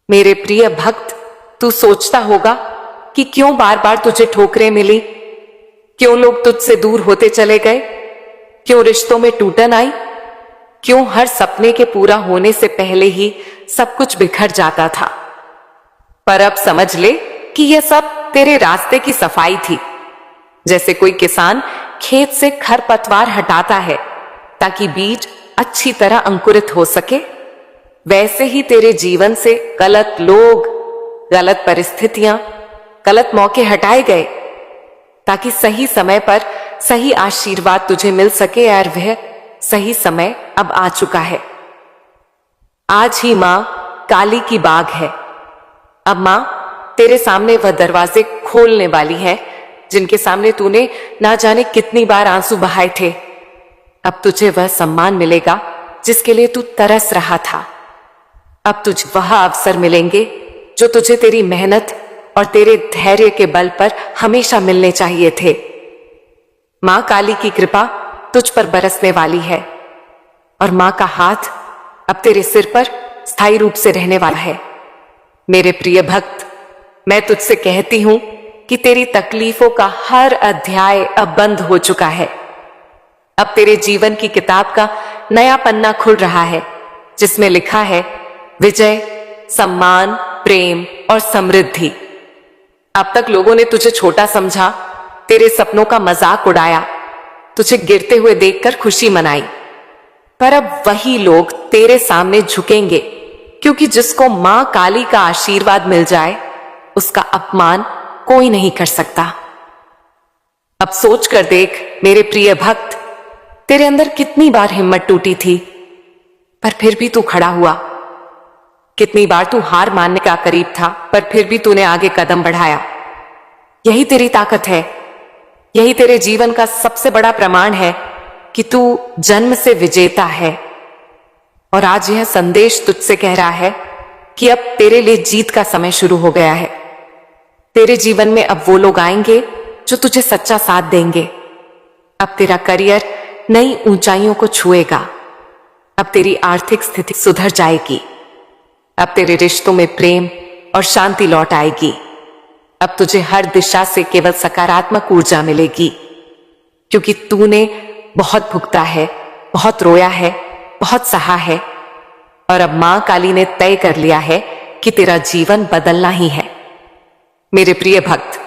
मेरे प्रिय भक्त, तू सोचता होगा कि क्यों बार बार तुझे ठोकरें मिली, क्यों लोग तुझसे दूर होते चले गए, क्यों रिश्तों में टूटन आई, क्यों हर सपने के पूरा होने से पहले ही सब कुछ बिखर जाता था। पर अब समझ ले कि यह सब तेरे रास्ते की सफाई थी। जैसे कोई किसान खेत से खरपतवार हटाता है ताकि बीज अच्छी तरह अंकुरित हो सके, वैसे ही तेरे जीवन से गलत लोग, गलत परिस्थितियां, गलत मौके हटाए गए ताकि सही समय पर सही आशीर्वाद तुझे मिल सके। और वह सही समय अब आ चुका है। आज ही मां काली की बाग है। अब मां तेरे सामने वह दरवाजे खोलने वाली है जिनके सामने तूने ना जाने कितनी बार आंसू बहाए थे। अब तुझे वह सम्मान मिलेगा जिसके लिए तू तरस रहा था। अब तुझे वह अवसर मिलेंगे जो तुझे तेरी मेहनत और तेरे धैर्य के बल पर हमेशा मिलने चाहिए थे। मां काली की कृपा तुझ पर बरसने वाली है और मां का हाथ अब तेरे सिर पर स्थायी रूप से रहने वाला है। मेरे प्रिय भक्त, मैं तुझसे कहती हूं कि तेरी तकलीफों का हर अध्याय अब बंद हो चुका है। अब तेरे जीवन की किताब का नया पन्ना खुल रहा है, जिसमें लिखा है विजय, सम्मान, प्रेम और समृद्धि। अब तक लोगों ने तुझे छोटा समझा, तेरे सपनों का मजाक उड़ाया, तुझे गिरते हुए देखकर खुशी मनाई, पर अब वही लोग तेरे सामने झुकेंगे, क्योंकि जिसको मां काली का आशीर्वाद मिल जाए उसका अपमान कोई नहीं कर सकता। अब सोच कर देख मेरे प्रिय भक्त, तेरे अंदर कितनी बार हिम्मत टूटी थी, पर फिर भी तू खड़ा हुआ। कितनी बार तू हार मानने का करीब था, पर फिर भी तूने आगे कदम बढ़ाया। यही तेरी ताकत है, यही तेरे जीवन का सबसे बड़ा प्रमाण है कि तू जन्म से विजेता है। और आज यह संदेश तुझसे कह रहा है कि अब तेरे लिए जीत का समय शुरू हो गया है। तेरे जीवन में अब वो लोग आएंगे जो तुझे सच्चा साथ देंगे। अब तेरा करियर नई ऊंचाइयों को छुएगा। अब तेरी आर्थिक स्थिति सुधर जाएगी। अब तेरे रिश्तों में प्रेम और शांति लौट आएगी। अब तुझे हर दिशा से केवल सकारात्मक ऊर्जा मिलेगी, क्योंकि तूने बहुत भुगता है, बहुत रोया है, बहुत सहा है, और अब मां काली ने तय कर लिया है कि तेरा जीवन बदलना ही है। मेरे प्रिय भक्त,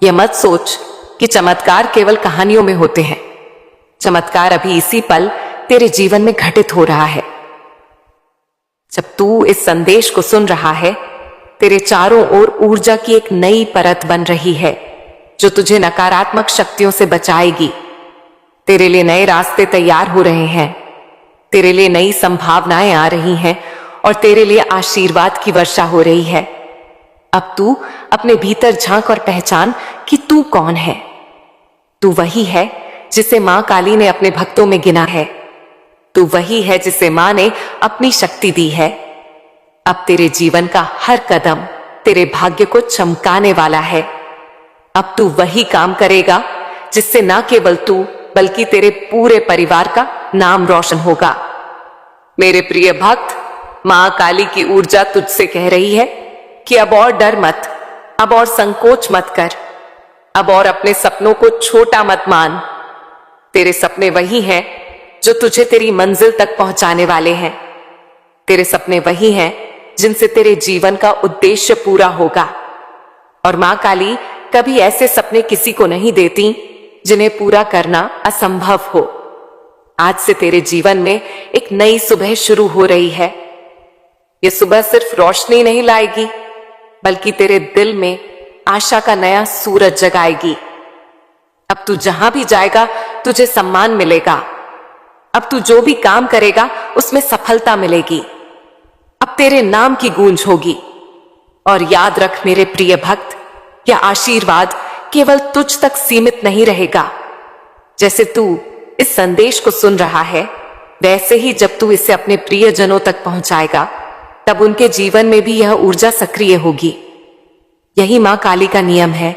यह मत सोच कि चमत्कार केवल कहानियों में होते हैं। चमत्कार अभी इसी पल तेरे जीवन में घटित हो रहा है। जब तू इस संदेश को सुन रहा है, तेरे चारों ओर ऊर्जा की एक नई परत बन रही है, जो तुझे नकारात्मक शक्तियों से बचाएगी। तेरे लिए नए रास्ते तैयार हो रहे हैं, तेरे लिए नई संभावनाएं आ रही हैं, और तेरे लिए आशीर्वाद की वर्षा हो रही है। अब तू अपने भीतर झांक और पहचान कि तू कौन है। तू वही है जिसे मां काली ने अपने भक्तों में गिना है। तू वही है जिसे मां ने अपनी शक्ति दी है। अब तेरे जीवन का हर कदम तेरे भाग्य को चमकाने वाला है। अब तू वही काम करेगा जिससे ना केवल तू बल्कि तेरे पूरे परिवार का नाम रोशन होगा। मेरे प्रिय भक्त, मां काली की ऊर्जा तुझसे कह रही है कि अब और डर मत, अब और संकोच मत कर, अब और अपने सपनों को छोटा मत मान। तेरे सपने वही हैं जो तुझे तेरी मंजिल तक पहुंचाने वाले हैं। तेरे सपने वही हैं जिनसे तेरे जीवन का उद्देश्य पूरा होगा। और मां काली कभी ऐसे सपने किसी को नहीं देती जिन्हें पूरा करना असंभव हो। आज से तेरे जीवन में एक नई सुबह शुरू हो रही है। यह सुबह सिर्फ रोशनी नहीं लाएगी, बल्कि तेरे दिल में आशा का नया सूरज जगाएगी। अब तू जहां भी जाएगा तुझे सम्मान मिलेगा। अब तू जो भी काम करेगा उसमें सफलता मिलेगी। अब तेरे नाम की गूंज होगी। और याद रख मेरे प्रिय भक्त, यह आशीर्वाद केवल तुझ तक सीमित नहीं रहेगा। जैसे तू इस संदेश को सुन रहा है, वैसे ही जब तू इसे अपने प्रियजनों तक पहुंचाएगा, तब उनके जीवन में भी यह ऊर्जा सक्रिय होगी। यही मां काली का नियम है,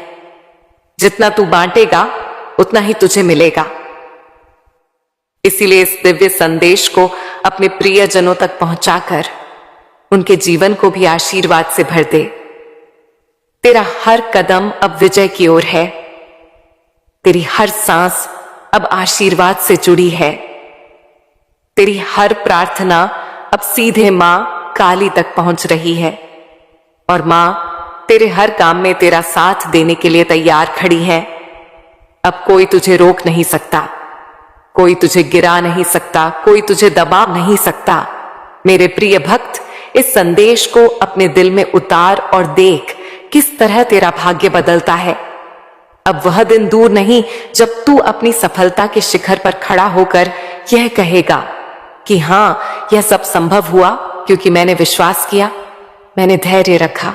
जितना तू बांटेगा उतना ही तुझे मिलेगा। इसीलिए इस दिव्य संदेश को अपने प्रियजनों तक पहुंचाकर उनके जीवन को भी आशीर्वाद से भर दे। तेरा हर कदम अब विजय की ओर है। तेरी हर सांस अब आशीर्वाद से जुड़ी है। तेरी हर प्रार्थना अब सीधे मां काली तक पहुंच रही है। और मां तेरे हर काम में तेरा साथ देने के लिए तैयार खड़ी है। अब कोई तुझे रोक नहीं सकता, कोई तुझे गिरा नहीं सकता, कोई तुझे दबा नहीं सकता। मेरे प्रिय भक्त, इस संदेश को अपने दिल में उतार और देख किस तरह तेरा भाग्य बदलता है। अब वह दिन दूर नहीं जब तू अपनी सफलता के शिखर पर खड़ा होकर यह कहेगा कि हां, यह सब संभव हुआ क्योंकि मैंने विश्वास किया, मैंने धैर्य रखा,